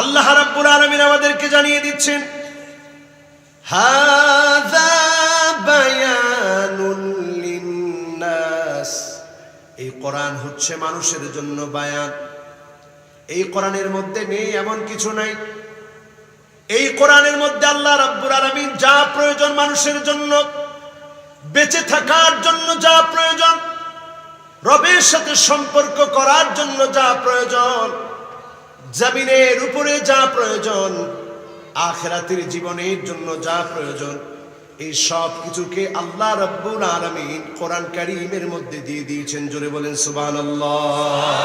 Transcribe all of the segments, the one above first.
আল্লাহ রাব্বুল আলামিন আমাদেরকে জানিয়ে দিচ্ছেন, হাযা বায়ানুল লিন্নাস, এই কোরআন হচ্ছে মানুষের জন্য বায়ান। এই কোরআনের মধ্যে নেই এমন কিছু নাই। এই কোরআনের মধ্যে আল্লাহ রাব্বুল আলামিন যা প্রয়োজন মানুষের জন্য, বেঁচে থাকার জন্য যা প্রয়োজন, রবের সাথে সম্পর্ক করার জন্য যা প্রয়োজন, জমিনের উপরে যা প্রয়োজন, আখিরাতের জীবনের জন্য যা প্রয়োজন, এই সব কিছুকে আল্লাহ রাব্বুল আলামিন কোরআন কারীমের মধ্যে দিয়ে দিয়েছেন। জোরে বলেন সুবহানাল্লাহ।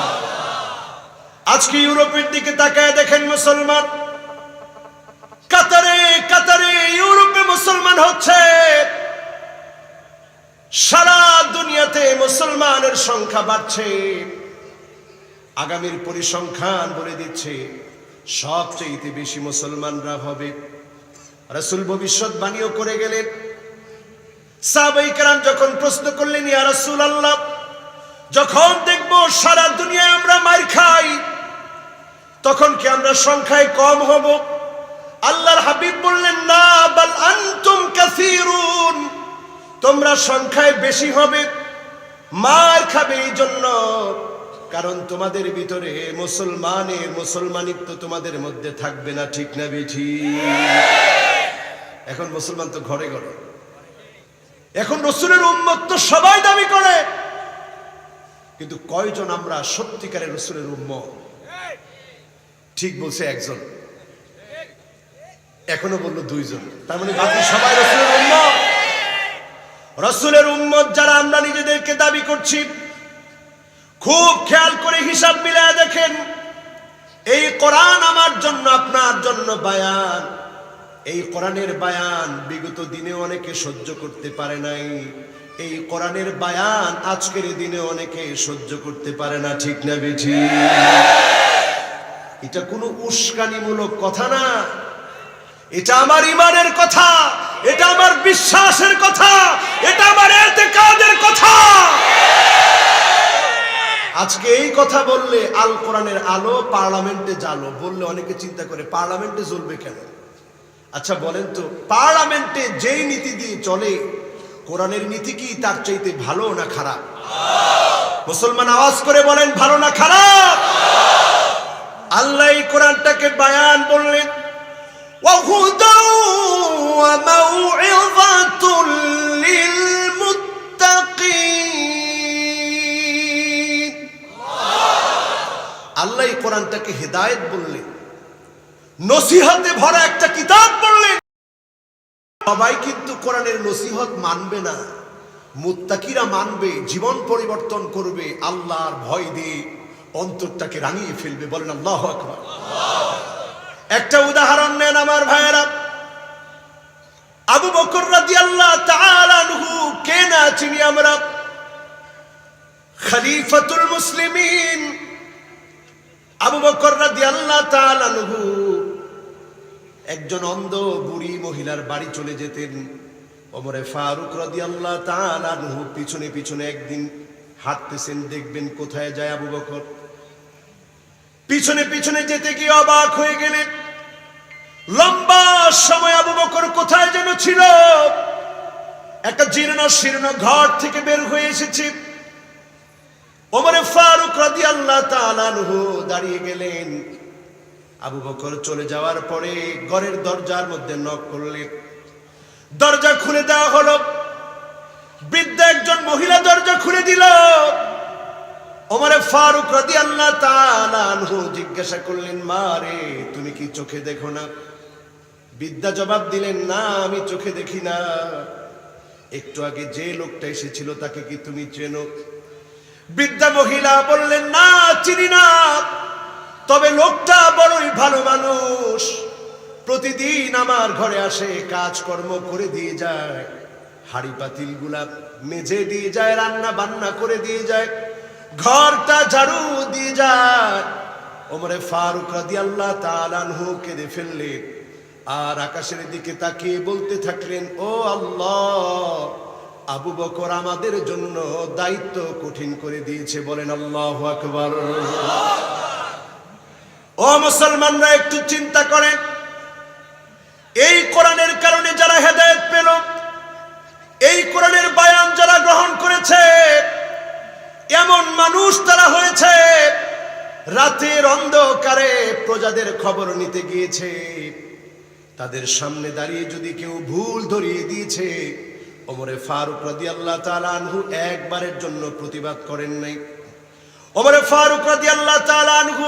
আজকে ইউরোপের দিকে তাকায় দেখেন মুসলমান, কাতারে কাতারে ইউরোপে মুসলমান হচ্ছে। সারা দুনিয়াতে মুসলমানের সংখ্যা বাড়ছে। আগামীর পরিসংখ্যান বলে দিচ্ছে সবচেয়ে বেশি মুসলমানরা হবে। রাসূল ভবিষ্যৎবাণীও করে গেলেন। সাহাবায়ে কেরাম যখন প্রশ্ন করলেন, ইয়া রাসূলুল্লাহ, যখন দেখব সারা দুনিয়ায় আমরা মার খাই, তখন কি আমরা সংখ্যায় কম হব? আল্লাহর হাবিব বললেন, না, বাল আনতুম কাসীরুন, তোমরা সংখ্যায় বেশি হবে। মার খাবে এই জন্য কারণ তোমাদের ভিতরে মুসলমানিত্ব তোমাদের মধ্যে থাকবে না। ঠিক না বেঠি? এখন মুসলমান তো ঘরে ঘরে, এখন রাসূলের উম্মত তো সবাই দাবি করে, কিন্তু কয়জন আমরা সত্যিকারের রাসূলের উম্মত? ঠিক বলছে একজন, এখনো বললো দুইজন, তার মানে বাকি সবাই রাসূলের উম্মত। রাসূলের উম্মত যারা আমরা নিজেদেরকে দাবি করছি, খুব খেয়াল করে হিসাব মিলায় দেখেন, এই কোরআন আমার জন্য আপনার জন্য বায়ান। এই কোরআনের বায়ান বিগত দিনে অনেকে সহ্য করতে পারে নাই। এই কোরআনের বায়ান আজকের দিনে অনেকে সহ্য করতে পারে না। ঠিক না বেঠি? এটা কোনো উস্কানিমূলক কথা না, এটা আমার ঈমানের কথা, এটা আমার বিশ্বাসের কথা, এটা আমার ইতিকাদের কথা। আজকে এই কথা বললে আল কোরআনের আলো পার্লামেন্টে জ্বালো বললে অনেকে চিন্তা করে পার্লামেন্টে জ্বলবে কেন? আচ্ছা বলেন তো, পার্লামেন্টে যেই নীতি দিয়ে চলে, কোরআনের নীতি কি তার চাইতে ভালো না খারাপ? মুসলমান আওয়াজ করে বলেন, ভালো না খারাপ? আল্লাহ এই কোরআনটাকে বায়ান বললেন, وَهُدًى وَمَوْعِظَةٌ لِلْمُتَّقِينَ। আল্লাহ এই কোরআনটাকে হেদায়েত বললেন, নসিহতে ভরা একটা কিতাব বললেন। সবাই কিন্তু কোরআনের নসিহত মানবে না, মুত্তাকিরা মানবে, জীবন পরিবর্তন করবে, আল্লাহর ভয় দিয়ে অন্তরটাকে রাঙিয়ে ফেলবে। বলেন আল্লাহু আকবার। একটা উদাহরণ নেন আমার ভাইয়েরা, আবু বকর রাদিয়াল্লাহু তাআলা আনহু কে না চিনি আমরা, খলিফাতুল মুসলিমিন। আবু বকর রাদিয়াল্লাহু তাআলা আনহু একজন অন্ধ বুড়ি মহিলার বাড়ি চলে যেতেন। ওমরে ফারুক রাদিয়াল্লাহু তাআলা আনহু পিছনে পিছনে একদিন হাঁটতেছেন, দেখবেন কোথায় যায় আবু বকর। পিছনে পিছনে যেতে গিয়ে অবাক হয়ে গেলেন, লম্বা সময় আবু বকর কোথায় যেন ছিল, একটা জীর্ণ শীর্ণ ঘর থেকে বের হয়ে এসেছে। ওমরে ফারুক রাদিয়াল্লাহু তাআলা আনহু দাঁড়িয়ে গেলেন। আবু বকর চলে যাওয়ার পরে ঘরের দরজার মধ্যে নক করলেন, দরজা খুলে দেওয়া হলো। বৃদ্ধা একজন মহিলা দরজা খুলে দিল। ওমরে ফারুক রাদিয়াল্লাহু তাআলা আনহু জিজ্ঞাসা করলেন, মা রে, তুমি কি চোখে দেখো না? বৃদ্ধা জবাব দিলেন, না, আমি চোখে দেখি না। একটু আগে যে লোকটা এসেছিল তাকে কি তুমি চেনো? বৃদ্ধা মহিলা বললেন, না, চিনি না, তবে লোকটা বড়ই ভালো মানুষ, প্রতিদিন আমার ঘরে আসে, কাজকর্ম করে দিয়ে যায়, হাড়ি পাতিল গুলা মেজে দিয়ে যায়, রান্না বান্না করে দিয়ে যায়, ঘরটা ঝাড়ু দিয়ে যায়। ওমরে ফারুক রাদিয়াল্লাহু তাআলা আনহু কেঁদে ফেললেন আর আকাশের দিকে তাকিয়ে বলতে থাকলেন, ও আল্লাহ, আবু বকর আমাদের জন্য দায়িত্ব কঠিন করে দিয়েছে। বলেন আল্লাহু আকবার। ও ও মুসলমানরা, একটু চিন্তা করেন, এই কোরআনের কারণে যারা হেদায়েত পেল, এই কোরআনের বয়ান যারা গ্রহণ করেছে, এমন মানুষ তারা হয়েছে রাতের অন্ধকারে প্রজাদের খবর নিতে গিয়েছে। তাদের সামনে দাঁড়িয়ে যদি কেউ ভুল ধরিয়ে দিয়েছে, ওমরে ফারুক রাদিয়াল্লাহু তাআলা আনহু একবারের জন্য প্রতিবাদ করেন নাই। ওমরে ফারুক রাদিয়াল্লাহু তাআলা আনহু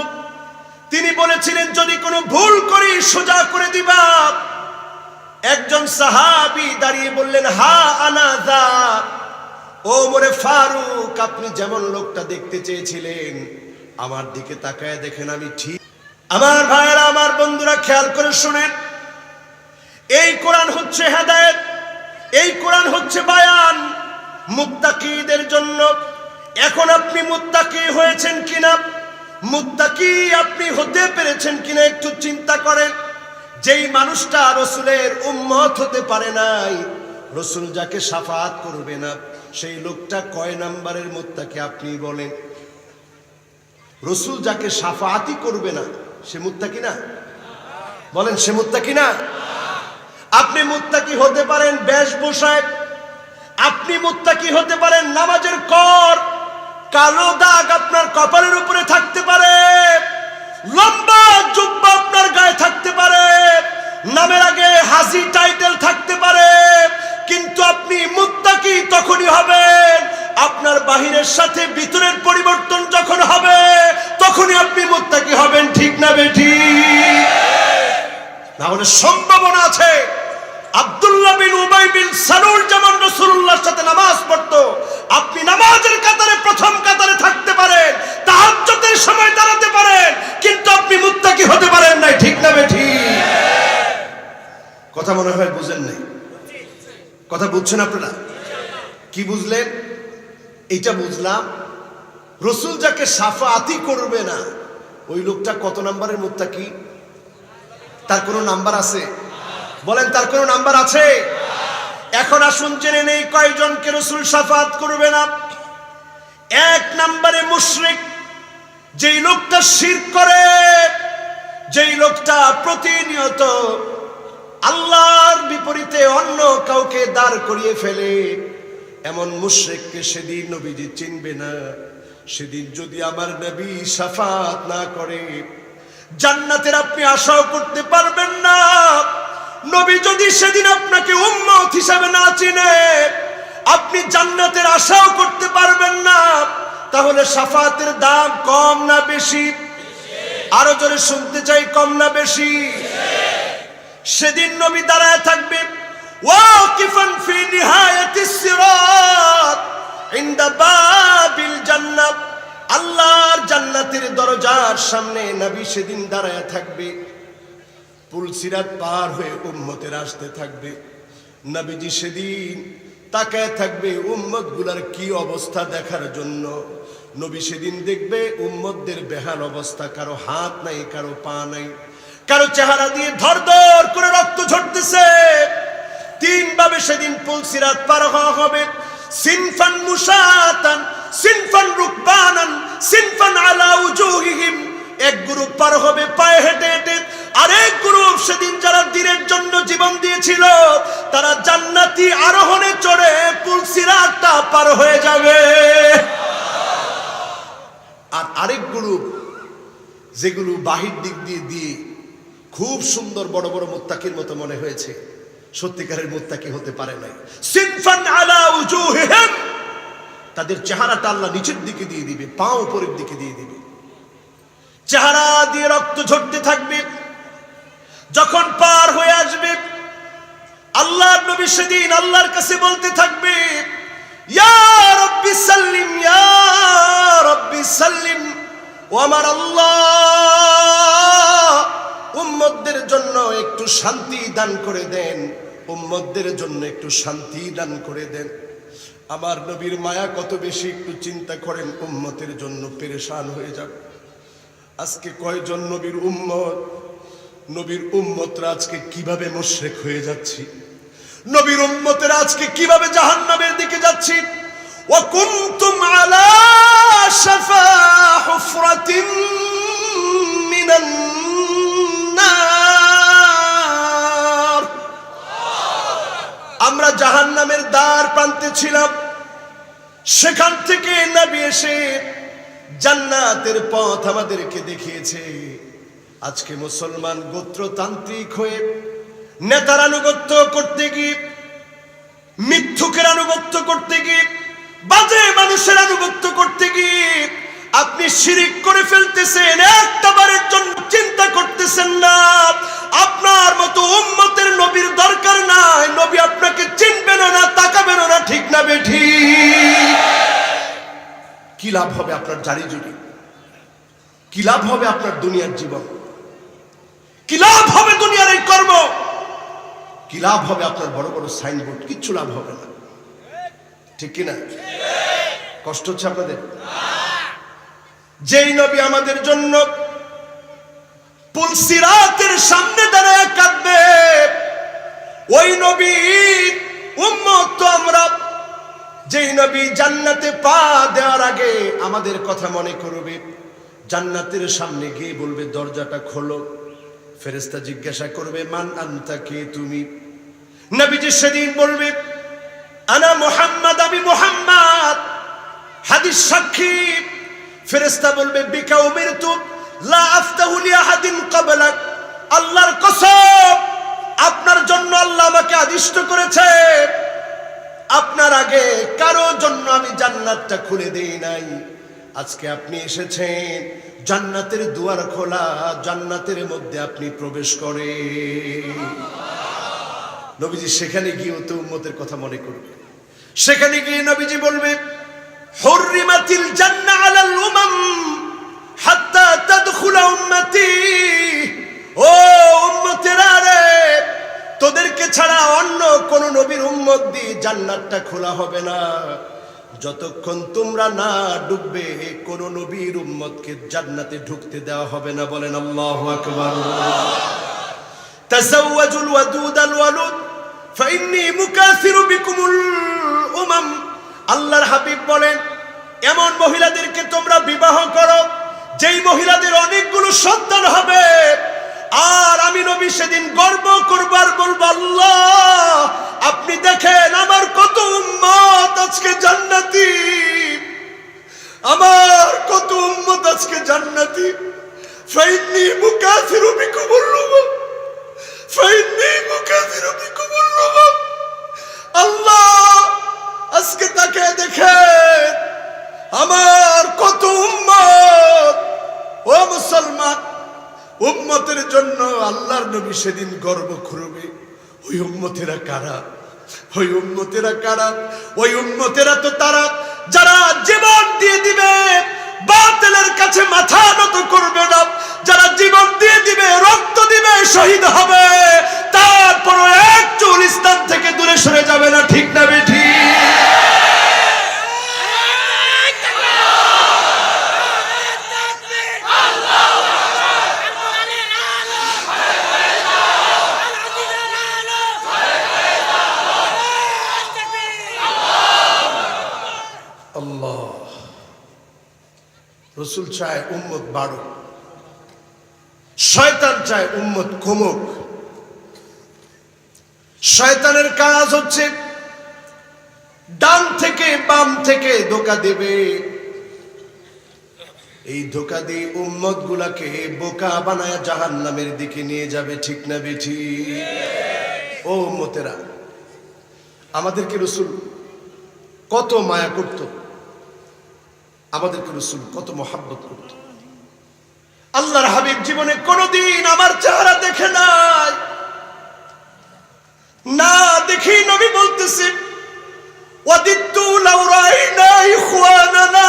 তিনি বলেছিলেন, যদি কোনো ভুল করি সোজা করে দিবা। একজন সাহাবী দাঁড়িয়ে বললেন, হা আনা যা। ওমরে ফারুক, আপনি যেমন লোকটা দেখতে চেয়েছিলেন, আমার দিকে তাকায় দেখেন আমি ঠিক। আমার ভাইয়েরা, আমার বন্ধুরা, খেয়াল করে শুনেন, এই কোরআন হচ্ছে হেদায়েত, এই কোরআন হচ্ছে বায়ান মুত্তাকিদের জন্য। এখন আপনি মুত্তাকি হয়েছেন কিনা, মুত্তাকি আপনি হতে পেরেছেন কিনা একটু চিন্তা করেন। যেই মানুষটা রসুলের উম্মত হতে পারে নাই, রসুল যাকে শাফাআত করবে না, সেই লোকটা কয় নাম্বারের মুত্তাকি আপনি বলেন? রসুল যাকে শাফাআতই করবে না, সে মুত্তাকি না? বলেন, সে মুত্তাকি না? আপনি মুত্তাকি হতে পারেন বেশভূষায়, আপনি মুত্তাকি হতে পারেন নামাজের কর, কালো দাগ আপনার কপালের উপরে থাকতে পারে, লম্বা জুব্বা আপনার গায়ে থাকতে পারে, নামের আগে হাজি টাইটেল থাকতে পারে, কিন্তু আপনি মুত্তাকি তখনই হবেন আপনার বাহিরের সাথে ভিতরের পরিবর্তন যখন হবে, তখনই আপনি মুত্তাকি হবেন। ঠিক না বেঠিক? না হলে সম্ভাবনা আছে আব্দুল্লাহ বিন উবাই বিন সালুল যেমন রাসূলুল্লাহর সাথে নামাজ পড়তো, আপনি নামাজের কাতারে প্রথম কাতারে থাকতে পারেন, তাহাজ্জুদের সময় দাঁড়াতে পারেন, কিন্তু আপনি মুত্তাকি হতে পারেন না। ঠিক না বেঠিক? কথা মনে হয় বুঝেন নাই। কথা বুঝছেন আপনারা? কি বুঝলেন? এইটা বুঝলাম, রসুল যাকে শাফাআতই করবে না, ওই লোকটা কত নাম্বারের মুত্তাকি? তার কোনো নাম্বার আছে? বলেন, তার কোনো নাম্বার আছে? এখন আসুন জেনে নেই কয়জনকে রসুল শাফাআত করবে না। এক নাম্বারে মুশরিক, যেই লোকটা শিরক করে, যেই লোকটা প্রতিনিয়ত আল্লাহর বিপরীতে অন্য কাউকে দাঁড় করিয়ে ফেলে, এমন মুশরিককে সেদিন নবীজি চিনবে না। সেদিন যদি আমার নবী শাফাআত না করে, জান্নাতের আপনি আশাও করতে পারবেন না। নবী যদি সেদিন আপনাকে উম্মত হিসাবে না চিনে, আপনি জান্নাতের আশাও করতে পারবেন না। তাহলে শাফাআতের দাম কম না বেশি? আরো জোরে শুনতে চাই, কম না বেশি? সেদিন নবী দাঁড়ায় থাকবে ওয়াকিফান ফি নিহায়াতিস সিরাত ইনদা বাবিল জান্নাত, আল্লাহর জান্নাতের দরজার সামনে নবী সেদিন দাঁড়ায় থাকবে। পুল সিরাত পার হয়ে উম্মতের আসতে থাকবে। নবীজি সেদিন তাকায় থাকবে উম্মত গুলার কি অবস্থা দেখার জন্য। নবী সেদিন দেখবে উম্মতদের বেহাল অবস্থা, কারো হাত নাই, কারো পা নাই, কারো চেহারা দিয়ে ধরধর করে রক্ত ঝরতেছে। তিন ভাবে সেদিন পুল সিরাত পার হওয়া হবে। সিনফান মুশাতান, সিনফান রুকবানান, সিনফান আলা উজুহিহিম। এক গ্রুপ পার হবে পায়ে হেঁটে হেঁটে, আরেক গ্রুপ সেদিন যারা দ্বীনের জন্য জীবন দিয়েছিল, তারা জান্নাতি আরোহণে চড়ে পুল সিরাতটা পার হয়ে যাবে। আর আরেক গ্রুপ, যেগুলো বাহির দিক দিয়ে খুব সুন্দর বড় বড় মুত্তাকির মতো মনে হয়েছে, সত্যিকারের মুত্তাকি হতে পারে নাই। সিনফান আলা উজুহিহিম, তাদের চেহারাটা আল্লাহ নিচের দিকে দিয়ে দিবে, পা উপরের দিকে দিয়ে দিবে, চেহারা দিয়ে রক্ত ঝরতে থাকবে। যখন পার হয়ে আসবে, আল্লাহর নবী সেদিন আল্লাহর কাছে বলতে থাকবে, ইয়া রাব্বি সাল্লিম, ইয়া রাব্বি সাল্লিম। ও আমার আল্লাহ, উম্মতদের জন্য একটু শান্তি দান করে দেন, উম্মতদের জন্য একটু শান্তি দান করে দেন। আমার নবীর মায়া কত বেশি, একটু চিন্তা করেন, উম্মতের জন্য পেরেশান হয়ে যাবে। আজকে কয়জন নবীর উম্মত, নবীর উম্মতরা আজকে কিভাবে মুশরিক হয়ে যাচ্ছি, নবীর উম্মতেরা আজকে কিভাবে জাহান্নামের দিকে যাচ্ছি। ওয়া কুনতুম আলা শাফা হুফরাতিন মিনান নার। আমরা জাহান্নামের দ্বার প্রান্তে ছিলাম, সেখান থেকে নবী এসে জান্নাতের পথ আমাদেরকে দেখিয়েছে। আজকে মুসলমান গোত্রতান্ত্রিক হয়ে নেতার আনুগত্য করতে গিয়ে, মিথ্যুকের আনুগত্য করতে গিয়ে, বাজে মানুষের আনুগত্য করতে গিয়ে আপনি শিরিক করে ফেলতেছেন। একটা বারের জন্য চিন্তা করতেছেন না আপনার মতো উম্মতের নবীর দরকার নাই, নবী আপনাকে চিনবেন না, তাকাবেন না, ঠিক না বেঠিক? কি লাভ হবে আপনার জারি জুড়ি? কি লাভ হবে আপনার দুনিয়ার জীবন? কি লাভ হবে দুনিয়ার এই কর্ম? কি লাভ হবে আপনার বড় বড় সাইনবোর্ড? কিচ্ছু লাভ হবে না, ঠিক কিনা? কষ্ট হচ্ছে আপনাদের? যেই নবী আমাদের জন্য পুলসিরাতের সামনে দাঁড়ায় কাঁদবে, ওই নবীর উম্মত তো আমরা। যেই নবী জান্নাতে পা দেওয়ার আগে আমাদের কথা মনে করবে, জান্নাতের সামনে গিয়ে বলবে দরজাটা খোলো, ফেরেশতা জিজ্ঞাসা করবে মান আনতা, কে তুমি? নবীজি সেদিন বলবে আনা মুহাম্মদ, আমি মুহাম্মদ। হাদিস সাক্ষী, ফেরেশতা বলবে বিকা উমিরতু লা আফতাহু লিআহাদিন ক্বাবলাক, আল্লাহর কসম আপনার জন্য আল্লাহ আমাকে আদিষ্ট করেছে, আপনার আগে কারো জন্য আমি জান্নাতটা খুলে দেই নাই। আজকে আপনি এসেছেন, জান্নাতের দুয়ার খোলা, জান্নাতের মধ্যে আপনি প্রবেশ করেন। নবীজি সেখানে গিয়ে তো উম্মতের কথা মনে করবে। সেখানে গিয়ে নবীজি বলবে হুররিমাতিল জান্নাহ আলাল উমাম হাত্তা তাদখুলা উম্মতি। ও উম্মতেরা রে, তোদেরকে ছাড়া অন্য কোন নবীর উম্মত দিয়ে জান্নাতটা খোলা হবে না যতক্ষণ তোমরা না ডুববে। কোন নবীর উম্মতকে জান্নাতে ঢুকতে দেওয়া হবে না। বলেন আল্লাহু আকবার। তাযাওয়াজুল ওয়াদুদাল ওয়ালুদ ফাইন্নী মুকাসিরু বিকুমুল উমাম। আল্লাহর হাবিব বলেন এমন মহিলাদেরকে তোমরা বিবাহ করো যেই মহিলাদের অনেকগুলো সন্তান হবে, আর আমি নবী সেদিন গর্ব করব আর বলবো আল্লাহ আপনি দেখেন আমার কত উম্মত আজকে জান্নাতি, আমার কত উম্মত আজকে জান্নাতি। ফাইন্নী মুকাসিরু বিকুমুল উমাম, ফাইন্নী মুকাসিরু বিকুমুল উমাম। আল্লাহ আজকে তাকে দেখেন আমার কত উম্মত। ও মুসলমান, উম্মতের জন্য আল্লাহর নবী সেদিন গর্ব করবে। ওই উম্মতেরা কারা? ওই উম্মতেরা কারা? ওই উম্মতেরা তো তারা যারা জীবন দিয়ে দিবে, বাতিলের কাছে মাথা নত করবে না, যারা জীবন দিয়ে দিবে, রক্ত দিবে, শহীদ হবে, তারপর এক চুল ইসলাম থেকে দূরে সরে যাবে না, ঠিক না বেঠিক? আল্লাহ রসুল চায় উম্মত বাড়ুক, শয়তান চায় উম্মত কমুক। শয়তানের কাজ হচ্ছে ডান থেকে বাম থেকে ধোঁকা দেবে। এই ধোঁকা দিয়ে উম্মত গুলাকে বোকা বানায় জাহান্নামের দিকে নিয়ে যাবে, ঠিক না বেঠিক? ও উম্মতেরা, আমাদেরকে রসুল কত মায়া করত, আমাদেরকে রসুল কত মহাব্বত করত। আল্লাহর হাবিব জীবনে কোনদিন আমার চেহারা দেখে নাই, না দেখি নবী বলতেছে ওয়াদিতু লাউ রাইনা ইখওয়ানানা,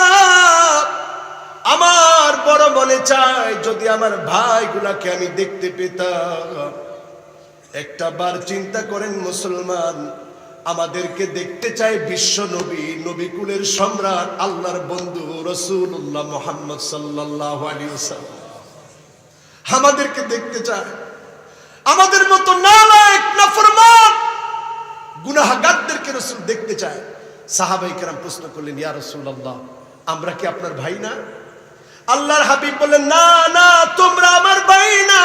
আমার বড় মনে চায় যদি আমার ভাইগুলাকে আমি দেখতে পেতাম। একটা বার চিন্তা করেন মুসলমান, আমাদেরকে দেখতে চায় বিশ্ব নবী, নবীকুলের সম্রাট, আল্লাহর বন্ধু রাসূলুল্লাহ মুহাম্মদ সাল্লাল্লাহু আলাইহি ওয়াসাল্লাম আমাদেরকে দেখতে চায়। আমাদের মতো নালায়েক নাফরমান গুনাহগারদেরকে রাসূল দেখতে চায়। সাহাবায়ে কেরাম প্রশ্ন করলেন ইয়া রাসূলুল্লাহ, আমরা কি আপনার ভাই না? আল্লাহর হাবিব বললেন, না না, তোমরা আমার ভাই না,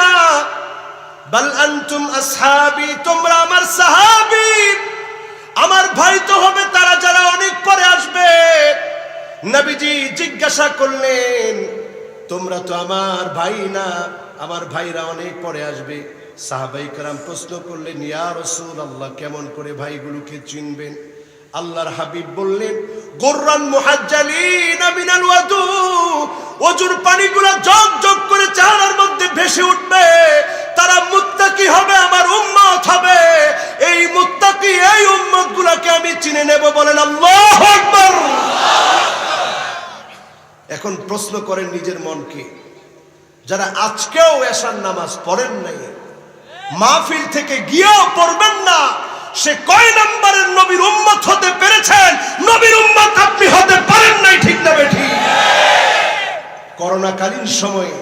বাল আনতুম আসহাবি, তোমরা আমার সাহাবী। আমার ভাই তো হবে তারা যারা অনেক পরে আসবে। নবীজি জিজ্ঞাসা করলেন, তোমরা তো আমার ভাই না, আমার ভাইরা অনেক পরে আসবে। সাহাবায়ে কেরাম প্রশ্ন করলেন, ইয়া রাসূলুল্লাহ, কেমন করে ভাইগুলোকে চিনবেন? আল্লাহর হাবিব বললেন, গুররান মুহাজ্জালিনা মিনাল ওয়াদু, ওজুর পানিগুলো জগ জগ করে চেহারার মধ্যে ভেসে উঠবে, তারা মুত্তাকি হবে, আমার উম্মত হবে। এই মুত্তাকি, এই উম্মতগুলোকে আমি চিনে নেব। বলেন আল্লাহু আকবার। এখন প্রশ্ন করেন নিজের মনকে, যারা আজকেও এশার নামাজ পড়েন নাই, মাহফিল থেকে গিয়েও পড়বেন না, সে কয় নম্বরের নবীর উম্মত হতে পেরেছেন? নবীর উম্মত আপনি হতে পারেন নাই, ঠিক না বেঠিক? করোনাকালীন সময়ে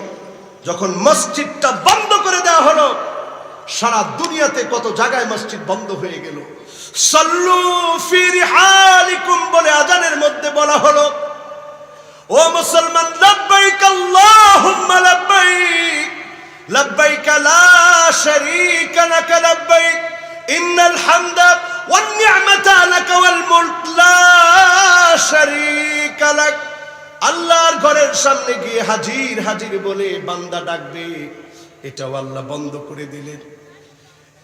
যখন মসজিদটা বন্ধ করে দেওয়া হলো, সারা দুনিয়াতে কত জায়গায় মসজিদ বন্ধ হয়ে গেল। সাল্লু ফি রিহালিকুম বলে আজানের মধ্যে বলা হলো, ও মুসলমান, লাব্বাইক আল্লাহুম্মা লাব্বাইক, লাব্বাইক লা শারীকা লাক লাব্বাইক, ইন্নাল হামদা ওয়ান নি'মাতা লাক ওয়াল মুলক লা শারীকা লাক। আল্লাহর ঘরের সামনে গিয়ে হাজির হাজির বলে বান্দা ডাকবে, এটাও আল্লাহ বন্ধ করে দিলেন।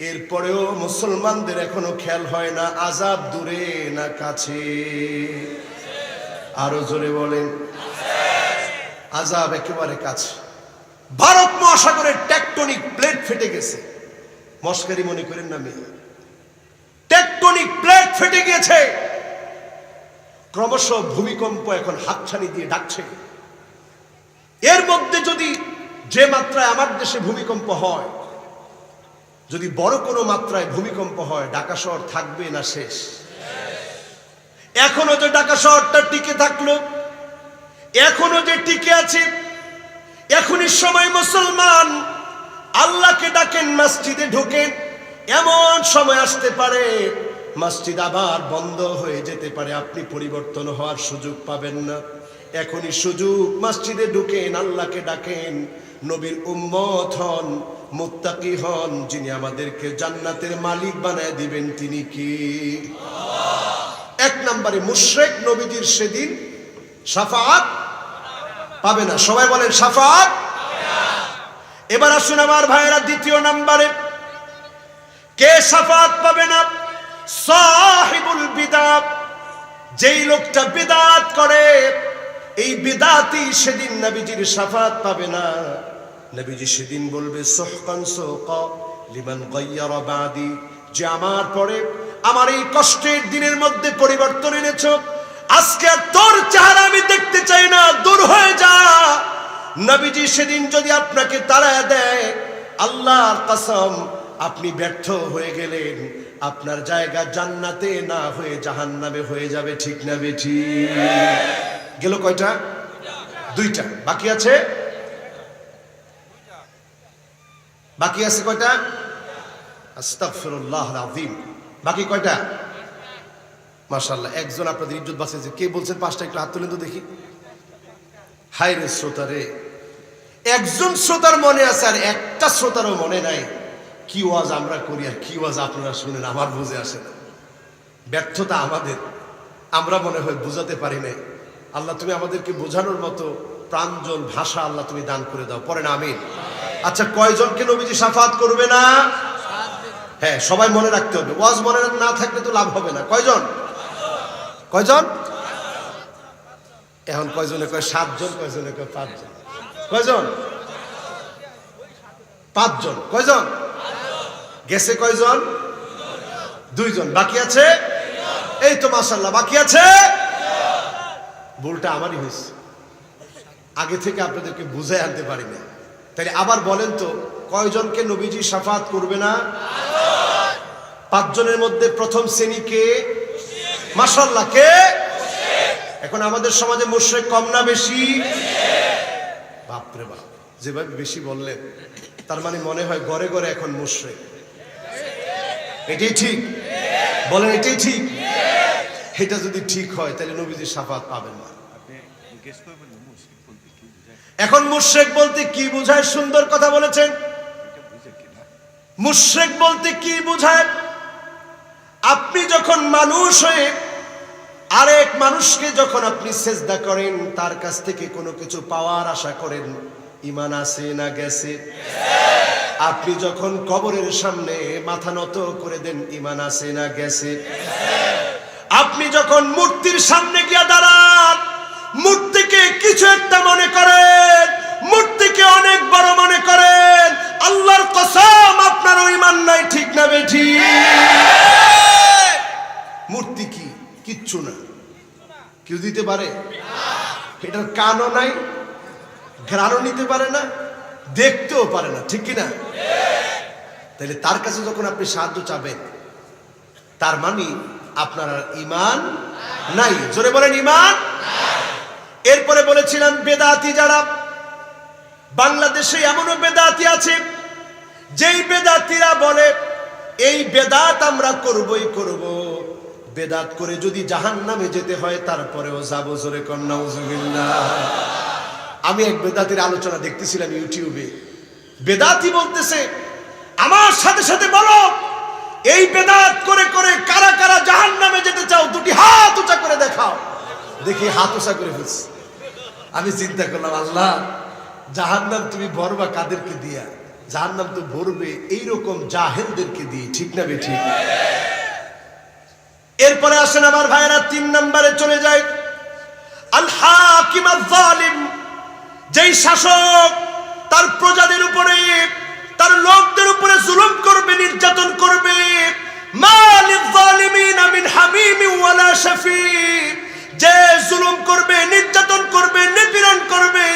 এরপরেও মুসলমানদের এখনো খেয়াল হয় না আযাব দূরে না কাছে। আরো জোরে বলেন, আযাব একেবারে কাছে। ভারত মহাসাগরের টেকটনিক প্লেট ফেটে গেছে। মস্কারি মনে করেন না মেয়ে, টেকটনিক প্লেট ফেটে গিয়েছে। ক্রমশ ভূমিকম্প এখন হাতছানি দিয়ে ডাকছে। এর মধ্যে যদি যে মাত্রায় আমার দেশে ভূমিকম্প হয়, যদি বড় কোনো মাত্রায় ভূমিকম্প হয়, ঢাকা শহর থাকবে না শেষ? এখনো যে ঢাকা শহরটা টিকে থাকলো, এখনো যে টিকে আছে, এখনই সময় মুসলমান আল্লাহকে ডাকেন, মসজিদে ঢোকেন। এমন সময় আসতে পারে মসজিদ আবার বন্ধ হয়ে যেতে পারে, আপনি পরিবর্তন হওয়ার সুযোগ পাবেন না। এখনই সুযোগ, মসজিদে ঢুকেন, আল্লাহকে ডাকেন, নবীর উম্মত হন, মুত্তাকি হন। যিনি আমাদেরকে জান্নাতের মালিক বানায় দিবেন তিনি কি? এক নম্বরে মুশরিক নবীজির সেদিন শাফাআত পাবে না। সবাই বলেন শাফাআত। এবার আসুন আমার ভাইয়েরা, দ্বিতীয় নম্বরে কে শাফাআত পাবে না? সাহিবুল বিদআত, যেই লোকটা বিদআত করে, এই বিদআতি সেদিন নবীজির শাফাআত পাবে না। নবীজি সেদিন বলবে, সুহকান সুহকা লিমান গায়্যারা বাদি, যে আমার পরে আমার এই কষ্টের দিনের মধ্যে পরিবর্তন এনেছো, আজকে তোর চেহারা আমি দেখতে চাই না, দূর হয়ে যা। নবীজি সেদিন যদি আপনাকে তাড়ায় দেয়, আল্লাহর কসম, আপনি ব্যর্থ হয়ে গেলেন। আপনার জায়গা জান্নাতে না হয়ে জাহান্নামে হয়ে যাবে, ঠিক না বেঠিক? গেল কয়টা? দুইটা। বাকি আছে, বাকি আছে কয়টা? আস্তাগফিরুল্লাহল আযীম। বাকি কয়টা? মাশাআল্লাহ, একজন আপনাদের ইজ্জত বাঁচিয়েছে। কে বলছেন পাঁচটা? একটু হাত তুলেন তো দেখি। হায় রে শ্রোতারে, একজন শ্রোতার মনে আছে আর একটা শ্রোতারও মনে নাই। কি ওয়াজ আমরা করি আর কি ওয়াজ আপনারা শুনেন, আমার বুঝে আসে না। ব্যর্থতা আমাদের, আমরা মনে হয় বুঝাতে পারি নাই। আল্লাহ তুমি আমাদেরকে বোঝানোর মতো প্রাঞ্জল ভাষা আল্লাহ তুমি দান করে দাও। পড়েন আমিন। আচ্ছা, কয়জনকে নবীজি শাফাআত করবে না? হ্যাঁ, সবাই মনে রাখতে হবে। ওয়াজ মনে না থাকলে তো লাভ হবে না। কয়জন? কয়জন? এখন কয়জনে কয় 7 জন, কয়জনে কয় 5 জন। কয়জন? 5 জন। কয়জন গেছে? কয়জন? 2 জন। বাকি আছে? এই তো মাশাআল্লাহ, বাকি আছে। ভুলটা আমারই হয়েছে, আগে থেকে আপনাদেরকে বুঝাই আনতে পারি না। তাই আবার বলেন তো, কয়জনকে নবীজি শাফাআত করবে না? 5 জনের মধ্যে প্রথম শ্রেণী কে? মাশাআল্লাহ, কে? এখন আমাদের সমাজে মুশরিক কম না বেশি? বাপরে বাপ, যেভাবে বেশি বললেন তার মানে মনে হয় ঘরে ঘরে এখন মুশরিক। এটাই ঠিক? বলেন এটাই ঠিক? এটা যদি ঠিক হয় তাহলে নবীজির শাফাআত পাবেন না। এখন মুশরিক বলতে কি বোঝায়? সুন্দর কথা বলেছেন। মুশরিক বলতে কি বোঝায়? আপনি যখন মানুষ হয়ে আরেক মানুষকে যখন আপনি সেজদা করেন, তার কাছ থেকে কোনো কিছু পাওয়ার আশা করেন, ঈমান আছে না গেছে? আপনি যখন কবরের সামনে মাথা নত করে দেন, ঈমান আছে না গেছে? আপনি যখন মূর্তির সামনে গিয়া দাঁড়ান, মূর্তিকে কিছু একটা মনে করেন, মূর্তিকে অনেক বড় মনে করেন, আল্লাহর কসম আপনার ঈমান নাই। ঠিক না বেঠিক? মূর্তি কি? কিচ্ছু না। কেউ দিতে পারে? এটার কানও নাই, ঘ্রাণও নিতে পারে না, দেখতেও পারে না। ঠিক কিনা? তাহলে তার কাছে যখন আপনি সাহায্য চাবেন, তার মানে আপনার ঈমান নাই। জোরে বলেন ঈমান। এরপরে বলেছিলাম বেদাতি যারা, বাংলাদেশে এমনও বেদাতি আছে যেই বেদাতিরা বলে এই বেদাত আমরা করবই করব, বেদাত করে যদি জাহান্নামে যেতে হয় তারপরেও যাবো। জোরে কর নাউজুবিল্লাহ। আমি এক বেদাতির আলোচনা দেখতেছিলাম ইউটিউবে। বেদাতি বলতেছে, আমার সাথে সাথে বলো এই বেদাত করে করে কারা কারা জাহান্নামে যেতে চাও, দুটি হাত উঁচা করে দেখাও। দেখি হাত উঁচা করে ফেলছে। আমি চিন্তা করলাম, আল্লাহ জাহান্নাম তুমি ভরবা কাদেরকে দিয়া? জাহান্নাম তো ভরবে এইরকম জাহেলদেরকে দিয়ে। ঠিক না বেঠিক? এরপরে আসেন আমার ভাইরা, 3 নম্বরে চলে যায় আল হাকিম আল জালিম। যেই শাসক তার প্রজাদের উপরে, তার লোকদের উপরে জুলুম করবে, নির্যাতন করবে। মালিল জালিমিন মিন হামিম ওয়ালা শাফি। যে জুলুম করবে, নির্যাতন করবে, নিপীড়ন করবে,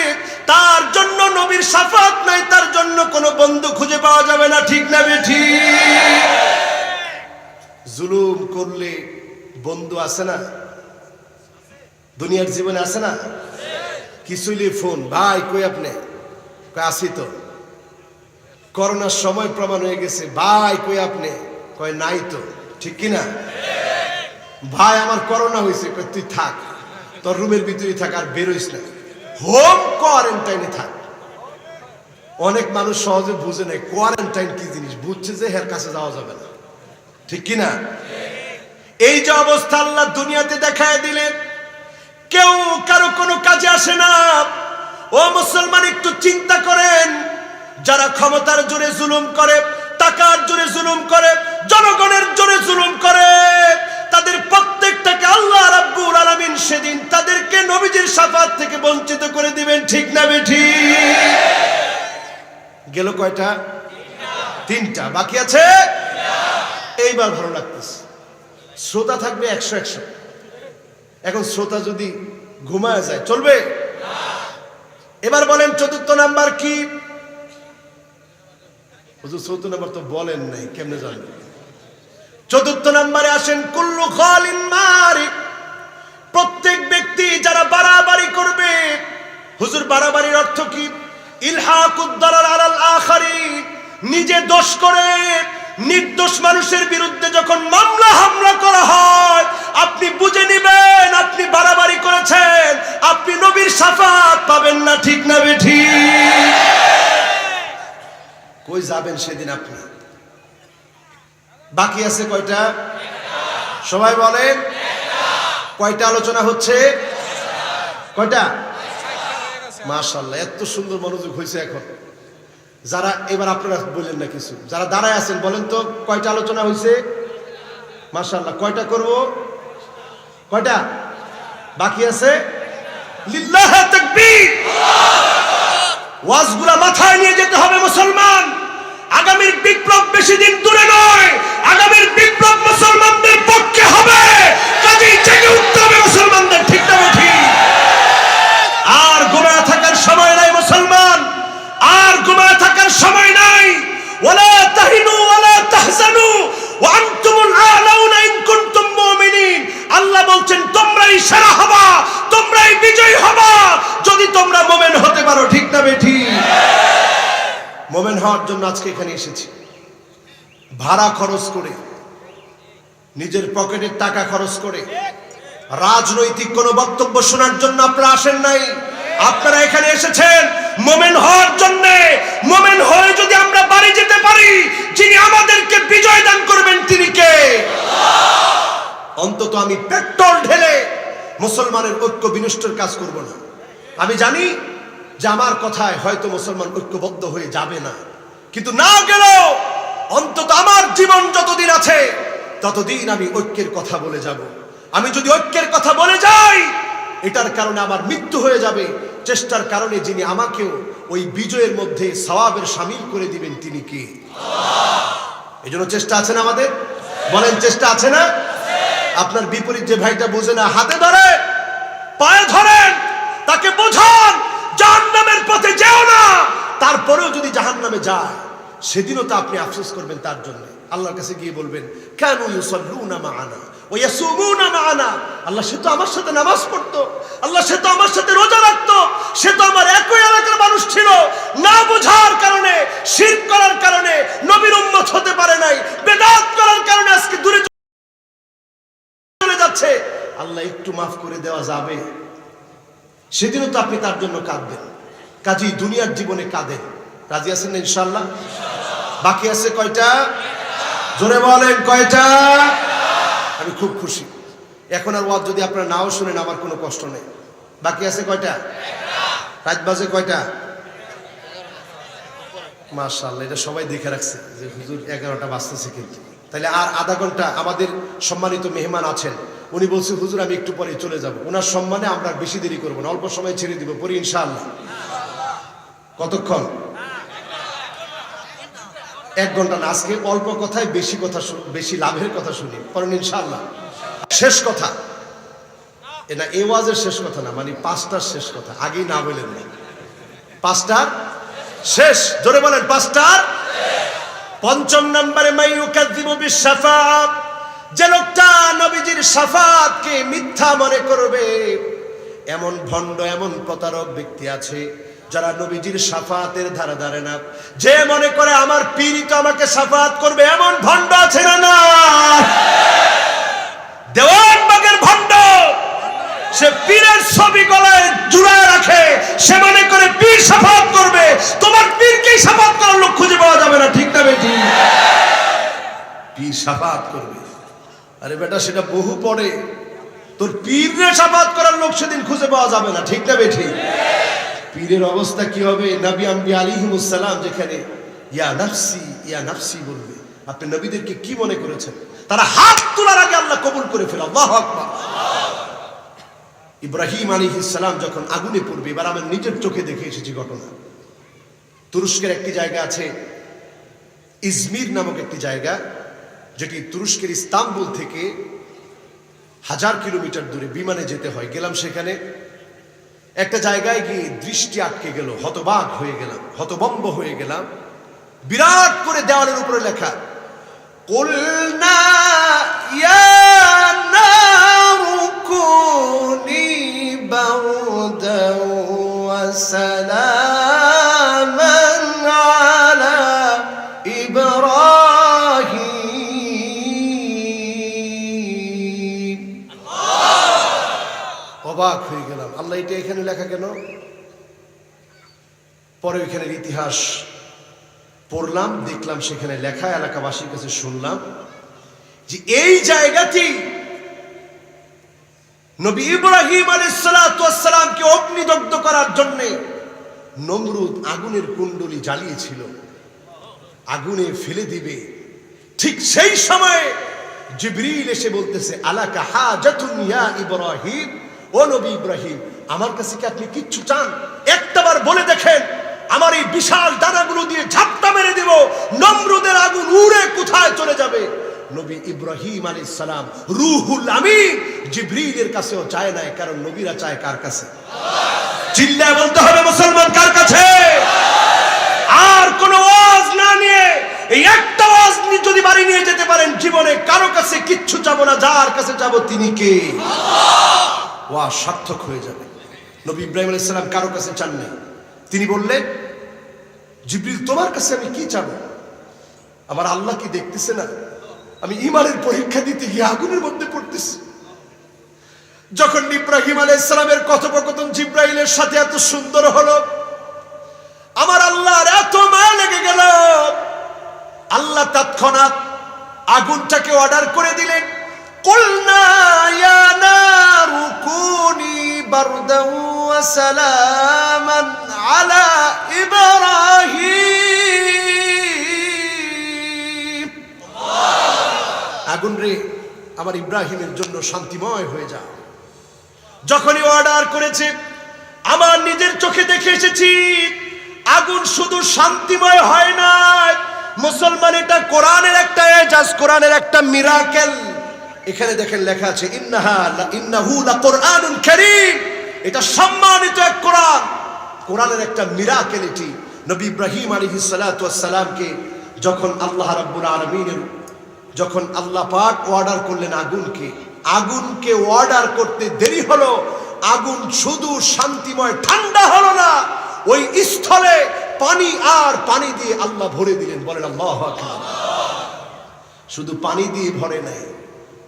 তার জন্য নবীর শাফাত নাই, তার জন্য কোনো বন্ধু খুঁজে পাওয়া যাবে না। ঠিক না বেঠিক? জুলুম করলে বন্ধু আছে না? দুনিয়ার জীবনে আছে না? কিছুইলে ফোন, ভাই কই আপনি? কই আসি তো। করোনার সময় প্রমাণ হয়ে গেছে, ভাই কই আপনি? কয় নাই তো। ঠিক কিনা? ভাই আমার করোনা হয়েছে, কই তুই থাক, তোর রুমের ভিতরেই থাক, আর বেরোইস না, হোম কোয়ারেন্টাইনে থাক। অনেক মানুষ সহজে বুঝে নাই কোয়ারেন্টাইন কি জিনিস, বুঝছে যে এর কাছে যাওয়া যাবে না। ঠিক কিনা? এই যে অবস্থা আল্লাহ দুনিয়াতে দেখায় দিলেন, কেউ কারো কোনো কাজে আসে না। ও মুসলমান, একটু চিন্তা করেন, যারা ক্ষমতার জোরে জুলুম করে, টাকার জোরে জুলুম করে, জনগণের জোরে জুলুম করে, তাদের প্রত্যেকটাকে আল্লাহ রাব্বুল আলামিন সেদিন তাদেরকে নবীজির শাফাত থেকে বঞ্চিত করে দিবেন। ঠিক না বেঠিক? গেল কয়টা? 3টা বাকি আছে। এইবার ভালো লাগতেছে, শ্রোতা থাকবে 100-100। এখন শ্রোতা যদি ঘুমায় যায় চলবে? এবার বলেন 4র্থ নাম্বার কি? হুজুর 4র্থ নাম্বার তো বলেন নাই, কেমনে জানবেন? 4র্থ নাম্বারে আসেন কুল্লু খালিন মারিক। প্রত্যেক ব্যক্তি যারা বাড়াবাড়ি করবে। হুজুর বাড়াবাড়ির অর্থ কি? ইলহাকুদ দারার আলাল আখারিন। নিজে দোষ করে নির্দোষ মানুষের বিরুদ্ধে যখন মামলা হামলা করা হয়, আপনি বুঝে নেবেন আপনি বাড়াবাড়ি করেছেন, আপনি নবীর শাফাত পাবেন না। ঠিক না বেঠিক? কই যাবেন সেদিন আপনি? বাকি আছে কয়টা? সবাই বলেন। কয়টা আলোচনা হচ্ছে? কয়টা? মাশাআল্লাহ, এত সুন্দর মনোযোগ হয়েছে এখন। যারা এবার আপনারা বললেন না কিছু, যারা দাঁড়ায় আছেন বলেন তো কয়টা আলোচনা হয়েছে? মাশাআল্লাহ। কয়টা করব? কয়টা বাকি আছে? লিল্লাহি তাকবীর। ওয়াজগুলা মাথায় নিয়ে যেতে হবে মুসলমান। আগামীর বিপ্লব বেশি দিন দূরে নয়, আগামীর বিপ্লব মুসলমানদের পক্ষে হবে। কাজেই জেগে উঠতে হবে মুসলমানদের। ঠিক না ঠিক? আর ঘুমায় থাকার সময় নাই মুসলমান, আর ঘুমায় থাকার সময় নাই। ওয়ালা তাহিনু ওয়ালা তাহজানু ওয়া আনতুমুল আ'লাউনা ইন কুনতুম মুমিনিন। আল্লাহ বলছেন তোমরাই সেরা হবা, তোমরাই বিজয়ী হবা যদি তোমরা মুমিন হতে পারো। ঠিক না বেঠিক? মুমিন হওয়ার জন্য আজকে এখানে এসেছি। ভাড়া খরচ করে, নিজের পকেটের টাকা খরচ করে রাজনৈতিক কোনো বক্তব্য শোনার জন্য আপনারা আসেন নাই, আপনারা এখানে এসেছেন মুমিন হওয়ার জন্য। মুমিন হয়ে যদি আমরা বাড়ি যেতে পারি, যিনি আমাদেরকে বিজয় দান করবেন তিনি কে? অন্তত আমি পেট্রোল ঢেলে মুসলমানের ঐক্য বিনষ্টের কাজ করব না। আমি জানি যে আমার কথায় হয়তো মুসলমান ঐক্যবদ্ধ হয়ে যাবে না, কিন্তু না গেলেও অন্তত আমার জীবন যতদিন আছে ততদিন আমি ঐক্যের কথা বলে যাব। আমি যদি ঐক্যের কথা বলে যাই, এটার কারণে আমার মৃত্যু হয়ে যাবে। চেষ্টার কারণে যিনি আমাকেও ওই বিজয়ের মধ্যে সওয়াবের শামিল করে দিবেন তিনি কে? এই জন্য চেষ্টা আছে না আমাদের? বলেন চেষ্টা আছে না? আপনার বিপরীত যে ভাইটা বুঝে না, হাতে ধরে পায়ে ধরেন, তাকে বোঝান জাহান্নামের পথে যেও না। তারপরেও যদি জাহান্নামে যায়, সেদিনও তো আপনি আফসোস করবেন তার জন্য। আল্লাহর কাছে গিয়ে বলবেন, কানু ইউসাল্লুনা মা'ানা ওয়া ইয়াসুমুনা মা'ানা। আল্লাহ, সে তো আমার সাথে নামাজ পড়তো, আল্লাহ সে তো আমার সাথে রোজা রাখতো, সে তো আমার একই এলাকার মানুষ ছিল। না বোঝার কারণে, শিরক করার কারণে নবীর উম্মত হতে পারে নাই, বিদআত করার কারণে আজকে দূরে চলে যাচ্ছে। আল্লাহ একটু মাফ করে দেওয়া যাবে? সেদিনও তো আপনি তার জন্য কাঁদবেন। কাজেই দুনিয়ার জীবনে কাঁদেন। রাজি আছেন না ইনশাআল্লাহ? বাকি আছে কয়টা? জোরে বলেন কয়টা? আমি খুব খুশি। এখন আর ওয়াজ যদি আপনারা নাও শুনেন আমার কোনো কষ্ট নেই। বাকি আছে কয়টা? রাত বাজে কয়টা? মাশাআল্লাহ, এটা সবাই দেখে রাখছে যে হুজুর 11টা বাজতেছে। কিন্তু তাহলে আর আধা ঘন্টা আমাদের সম্মানিত মেহমান আছেন, উনি বলছে হুজুর আমি একটু পরে চলে যাব। ওনার সম্মানে আমরা বেশি দেরি করব না, অল্প সময় ছেড়ে দিব, পরে ইনশাআল্লাহ। কতক্ষণ? 1 ঘন্টা না। আজকে অল্প কথায় বেশি কথা, বেশি লাভের কথা শুনি, পরেন ইনশাআল্লাহ। শেষ কথা এটা এই ওয়াজের শেষ কথা না, মানে 5টার শেষ কথা। আগেই না বলেন না, 5টার শেষ। জোরে বলেন 5টার। 5ম নম্বরে মাইয়ুকাযযিবু বিশ-শাফাআত, যে লোকটা নবীজির শাফাআতকে মিথ্যা মনে করবে, এমন ভণ্ড, এমন প্রতারক ব্যক্তি আছে যারা নবীজির শাফাআতের ধারে ধারে না। যে মনে করে আমার পীরই তো আমাকে শাফাআত করবে, এমন ভণ্ড আছে না? না, দেওয়ানবাগের ভণ্ড, সে পীরের ছবি গলায় জুড়ায় রাখে, সে মনে করে পীর শাফাআত করবে। তোমার পীরকেই শাফাআত করার লোক খুঁজে পাওয়া যাবে না, ঠিক না বেটি? পীর শাফাআত করবে, আরে বেটা সেটা বহু পরে। তোর পীররে শাফাআত করার লোক সেদিন খুঁজে পাওয়া যাবে না, ঠিক না বেটি? পীরের অবস্থা কি হবে? নবী আম্বিয়া আলাইহিমুস সালাম যেখানে ইয়া নাফসি ইয়া নাফসি বলবে, আপনি নবীদেরকে কি মনে করেছেন? তারা হাত তোলার আগে আল্লাহ কবুল করে ফেলে। আল্লাহু আকবার। ইব্রাহিম আলাইহিস সালাম যখন আগুনে পড়বে, এবার আমি নিজের চোখে দেখে এসেছি ঘটনা। তুরস্কের একটি জায়গা আছে, ইজমির নামক একটি জায়গা, যেটি তুরস্কের ইস্তাম্বুল থেকে 1000 কিলোমিটার দূরে বিমানে যেতে হয়। গেলাম সেখানে, একটা জায়গায় গিয়ে দৃষ্টি আটকে গেল, হতবাক হয়ে গেলাম, হতবম্ব হয়ে গেলাম। বিরাট করে দেওয়ালের উপরে লেখা, কুলনা ইয়া নারু কুনি বারদান ওয়া সালামান আলা ইব্রাহিম। অবাক হয়ে গেলাম, আল্লাহ এটা এখানে লেখা কেন? পরে ওইখানের ইতিহাস পড়লাম, দেখলাম সেখানে লেখা, এলাকাবাসীর কাছে শুনলাম যে এই জায়গাটি নবী ইব্রাহিম আলাইহিস সালাতু ওয়াস সালামকে অগ্নিদগ্ধ করার জন্য নমরুদ আগুনের কুণ্ডলী জ্বালিয়েছিল, আগুনে ফেলে দিবে। ঠিক সেই সময়ে জিবরিল এসে বলতেছে, আলাকা হাজাতুন ইয়া ইব্রাহিম, ও নবী ইব্রাহিম, আমার কাছে কি আপনি কিচ্ছু চান? একটাবার বলে দেখেন, আমার এই বিশাল ডানাগুলো দিয়ে ঝাপটা মেরে দিব, নমরুদের আগুন উড়ে কোথায় চলে যাবে। নবী ইব্রাহিম আলাইহিস সালাম রূহুল আমিন জিবরিলের কাছেও চায় না, কারণ নবীরা চায় কার কাছে? চিল্লায় বলতে হবে মুসলমান, কার কাছে? আর কোন ওয়াজ না নিয়ে এই একটা ওয়াজ যদি বাড়ি নিয়ে যেতে পারেন, জীবনে কারো কাছে কিচ্ছু চাবো না, যার কাছে চাবো তিনি কে? আল্লাহ। ওয়াজ সার্থক হয়ে যাবে। নবী ইব্রাহিম আলাইহিস সালাম কারো কাছে চাননি। তিনি বললেন, জিবরিল তোমার কাছে আমি কি চাবো? আমার আল্লাহ কি দেখতেছে না? আমি ঈমানের পরীক্ষা দিতে গিয়ে আগুনের মধ্যে পড়তেছি। যখন ইব্রাহিম আলাইহিস সালামের কথোপকথন জিব্রাইলের সাথে এত সুন্দর হলো, আমার আল্লাহর এত মায়া লেগে গেল, আল্লাহ তৎক্ষণাৎ আগুনটাকে অর্ডার করে দিলেন। কুলনা ইয়া নারু কুনি বারদান ওয়া সালামান আলা ইব্রাহিম। আগুন রে, আমার ইব্রাহিমের জন্য শান্তিময় হয়ে যা। যখনই অর্ডার করেছে, আমার নিজের চোখে দেখে এসেছি, আগুন শুধু শান্তিময় হয় না, মুসলমান, এটা কোরআনের একটা এজাজ, কোরআনের একটা মিরাকেল। এখানে দেখেন লেখা আছে ইন্নাহু লাকুরআনুন কারীম, এটা সম্মানিত এক কোরআন, কোরআনের একটা মিরাকেল এটি। নবী ইব্রাহিম আলাইহিস সালাতু ওয়াস সালামকে যখন আল্লাহ রাব্বুল আলামিনের, যখন আল্লাহ পাক অর্ডার করলেন আগুনকে অর্ডার করতে দেরি হলো, আগুন শুধু শান্তিময় ঠান্ডা হলো না, ওই স্থলে পানি আর পানি দিয়ে আল্লাহ ভরে দিলেন। বলেন আল্লাহু আকবার। শুধু পানি দিয়ে ভরে নাই,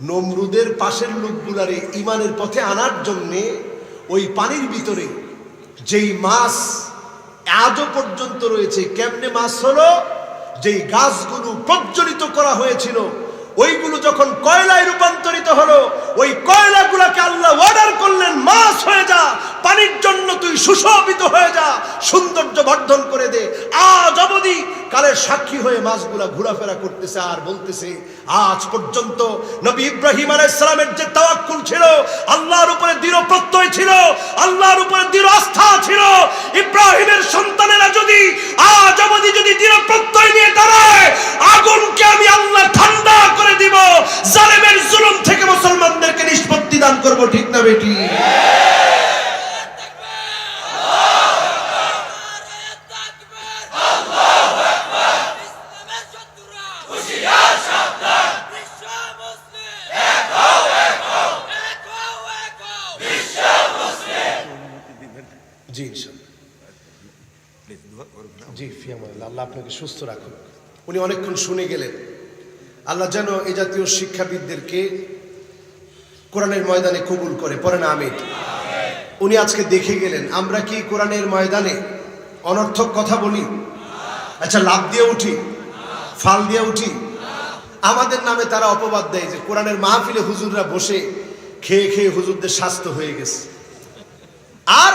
নমরুদের পাশের লোকগুলারে ঈমানের পথে আনার জন্য ওই পানির ভিতরে যেই মাছ আজও পর্যন্ত রয়েছে, কেমনে মাছ হলো, যেই গাছগুলো প্রজ্বলিত করা হয়েছিল ওইগুলো যখন কয়লায় রূপান্তরিত হলো, ওই কয়লাগুলোকে আল্লাহ অর্ডার করলেন, মাছ হয়ে যা, পানির জন্য তুই সুশোভিত হয়ে যা, সৌন্দর্য বর্ধন করে দে। আজ অবধি কালের সাক্ষী হয়ে মাছগুলা ঘোরাফেরা করতেছে আর বলতেছে, আজ পর্যন্ত নবী ইব্রাহিম আলাইহিস সালামের যে তাওয়াক্কুল ছিল, আল্লাহর উপরে দৃঢ় প্রত্যয় ছিল, আল্লাহর উপরে দৃঢ় আস্থা ছিল, ইব্রাহিমের সন্তানেরা যদি আজ অবধি যদি দৃঢ় প্রত্যয় নিয়ে দাঁড়ায়, আগুনকে আমি আল্লাহ ঠান্ডা করে দিব, জালেমের জুলুম থেকে মুসলমানদেরকে নিষ্পত্তি দান করব। ঠিক না বেটি? জি জি, ফিয়ামাল্লাহ, আল্লাহ আপনাকে সুস্থ রাখুন। উনি অনেকক্ষণ শুনে গেলেন। আল্লাহ যেন এই জাতীয় শিক্ষাবিদদেরকে কোরআনের ময়দানে কবুল করে, পড়েন আমিন। উনি আজকে দেখে গেলেন আমরা কি কোরআনের ময়দানে অনর্থক কথা বলি? আচ্ছা, লাভ দিয়ে উঠি, ফাল দিয়ে উঠি। আমাদের নামে তারা অপবাদ দেয় যে কোরআনের মাহফিলে হুজুররা বসে খেয়ে খেয়ে হুজুরদের স্বাস্থ্য হয়ে গেছে, আর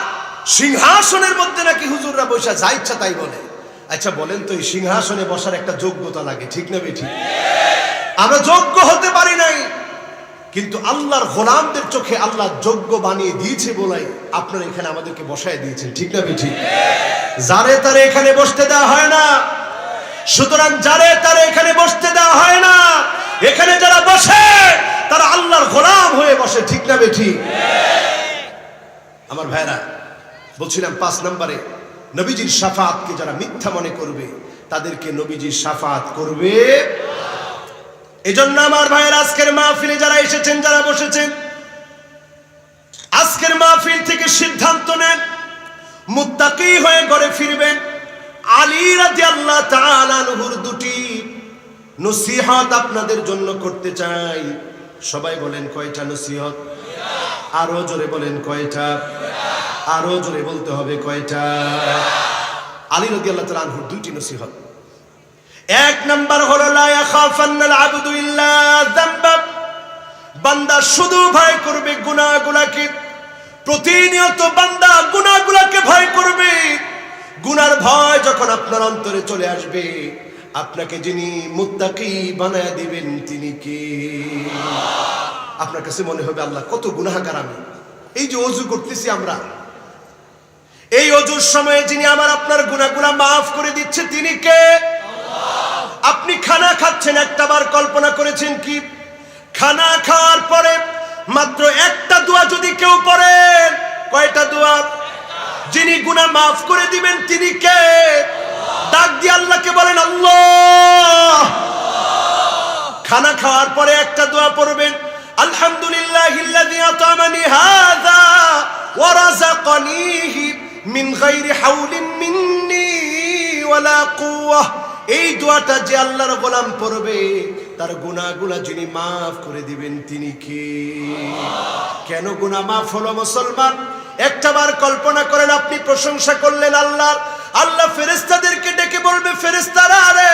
সিংহাসনের মধ্যে নাকি হুজুররা বসে যা ইচ্ছা তাই বলে। আচ্ছা বলেন তো, এই সিংহাসনে বসার একটা যোগ্যতা লাগে, ঠিক না বেঠিক? আমরা যোগ্য হতে পারি নাই, কিন্তু আল্লাহর গোলামদের চোখে আল্লাহ যোগ্য বানিয়ে দিয়েছে বলাই আপনারা এখানে আমাদেরকে বসায় দিয়েছেন, ঠিক না বেঠিক? যারে তারে এখানে বসতে দেওয়া হয় না। সুতরাং যারে তারে এখানে বসতে দেওয়া হয় না, এখানে যারা বসে তারা আল্লাহর গোলাম হয়ে বসে, ঠিক না বেঠিক? আমার ভাইরা, বলছিলাম 5 নম্বরে, নবীজির শাফাআতকে যারা মিথ্যা মনে করবে তাদেরকে নবীজি শাফাআত করবে। এজন্য আমার ভাইয়ের, আজকের মাহফিলে যারা এসেছেন, যারা বসেছেন, আজকের মাহফিল থেকে সিদ্ধান্ত নেন মুত্তাকি হয়ে ঘরে ফিরবেন। আলী রাদিয়াল্লাহু তাআলা আনহুর 2টি নসিহত আপনাদের জন্য করতে চাই। সবাই বলেন কয়টা নসিহত? আরো জোরে বলেন কয়টা? আরো জোরে বলতে হবে কয়টা? আলী রাদিয়াল্লাহু তাআলা আনহুর 2টি নসিহত। 1 নাম্বার হলো লা ইয়াখাফান্নাল আবদু ইল্লা যামবা, বান্দা শুধু ভয় করবে গুনাহগুলোকে। প্রতিনিয়ত বান্দা গুনাহগুলোকে ভয় করবে। গুনার ভয় যখন আপনার অন্তরে চলে আসবে, আপনাকে যিনি মুত্তাকি বানায়া দিবেন তিনি কে? আপনার কাছে মনে হবে আল্লাহ কত গুনাহগার আমি। এই যে ওযু করতেছি আমরা, এই ওযুর সময়ে যিনি আমার আপনার গুনাহগুলো মাফ করে দিচ্ছে তিনি কে? আপনি খানা খাচ্ছেন, একটাবার কল্পনা করেছেন কি খানা খাওয়ার পরে মাত্র একটা দোয়া যদি কেউ পড়েন? কয়টা দোয়া? যিনি গুনাহ মাফ করে দিবেন তিনি কে? ডাক দিয়ে আল্লাহকে বলেন আল্লাহ। খানা খাওয়ার পরে একটা দোয়া পড়বেন, আলহামদুলিল্লাহিল্লাযী আতামানি হাযা ওয়া রাযাকানিহি মিন গায়রি হাওলিন মিন্নি ওয়ালা কুওয়া এই দোয়াটা যে আল্লাহর গোলাম পড়বে তার গুনাহগুলা যিনি মাফ করে দিবেন তিনি কে? কেন গুনাহ মাফ হলো মুসলমান? একটাবার কল্পনা করেন, আপনি প্রশংসা করলেন আল্লাহর, আল্লাহ ফেরেশতাদেরকে ডেকে বলবে, ফেরেশতারা রে,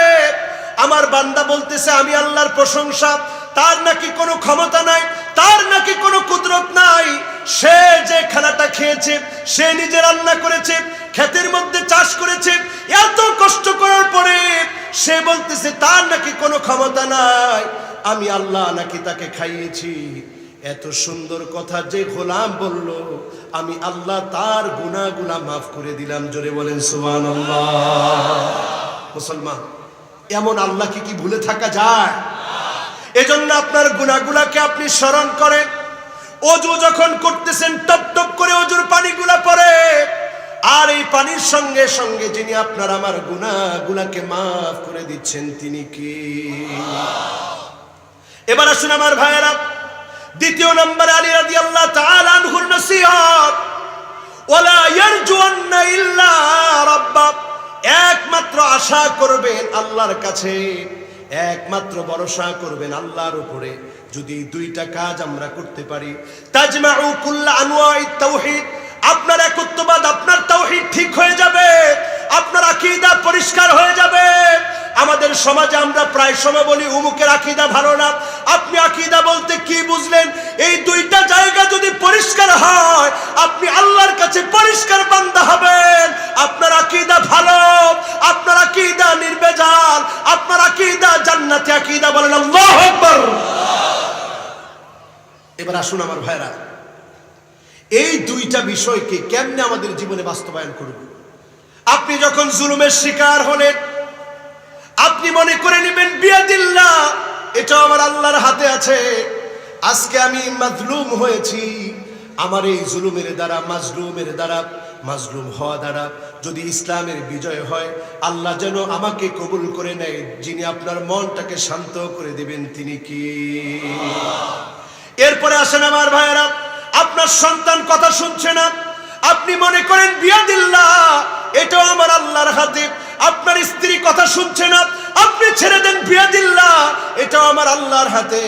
আমার বান্দা বলতেছে আমি আল্লাহর প্রশংসা, তার নাকি কোনো ক্ষমতা নাই, তার নাকি কোনো কুদরত নাই, সে যে খানাটা খেয়েছে, সে নিজে রান্না করেছে, ক্ষেতের মধ্যে চাষ করেছে, এত কষ্ট করার পরে সে বলতেছে তার নাকি কোনো ক্ষমতা নাই, আমি আল্লাহ নাকি তাকে খাইয়েছি। এত সুন্দর কথা যে গোলাম বলল, আমি আল্লাহ তার গুনাহগুলা মাফ করে দিলাম। জোরে বলেন সুবহানাল্লাহ। মুসলমান, এমন আল্লাহকে কি ভুলে থাকা যায়? এজন্য আপনার গুনাহগুলাকে আপনি স্মরণ করেন। ওযু যখন করতেছেন টপ টপ করে ওযুর পানিগুলা পড়ে, আর এই পানির সঙ্গে সঙ্গে যিনি আপনার আমার গুনাহগুলাকে মাফ করে দিচ্ছেন তিনি কে? এবার আসুন আমার ভাইয়েরা, দ্বিতীয় নম্বরে আলী রাদিয়াল্লাহু তাআলা আনহুর নসিহত, ওয়ালা ইয়ারজুন্না ইল্লা রাব্বা, একমাত্র আশা করবেন আল্লাহর কাছে, একমাত্র ভরসা করবেন আল্লাহর উপরে। যদি দুইটা কাজ আমরা করতে পারি, তাজমাউ কুল্লা আনওয়াইত তাওহীদ, আপনার একত্ববাদ, আপনার তাওহীদ ঠিক হয়ে যাবে, আপনার আকীদা পরিষ্কার হয়ে যাবে। আমাদের সমাজে আমরা প্রায় সময় বলি উমুকের আকীদা ভালো না। আপনি আকীদা বলতে কি বুঝলেন? এই দুইটা জায়গা যদি পরিষ্কার হয়, আপনি আল্লাহর কাছে পরিষ্কার বান্দা হবেন। আপনার আকীদা ভালো, আপনার আকীদা নির্ভেজাল, আপনার আকীদা জান্নাতি আকীদা। বলেন আল্লাহু আকবার। এবার আসুন আমার ভাইরা, এই দুইটা বিষয়কে কেমনে আমাদের জীবনে বাস্তবায়ন করব? আপনি যখন জুলুমের শিকার হলেন, আপনি মনে করে নেবেন বিয়াদিল্লাহ, এটা আমার আল্লাহর হাতে আছে। আজকে আমি মাজলুম হয়েছি, আমার এই জুলুমের দ্বারা, মাজলুমের দ্বারা, মাজলুম হওয়া দ্বারা যদি ইসলামের বিজয় হয়, আল্লাহ যেন আমাকে কবুল করে নেয়। যিনি আপনার মনটাকে শান্ত করে দিবেন তিনি কি? এরপরে আসেন আমার ভাইয়েরা, আপনার সন্তান কথা শুনছে না, আপনি মনে করেন বিয়াদিল্লাহ, এটাও আমার আল্লাহর হাতে। আপনার স্ত্রী কথা শুনছে না, আপনি ছেড়ে দেন, বিয়াদিল্লাহ, এটাও আমার আল্লাহর হাতে।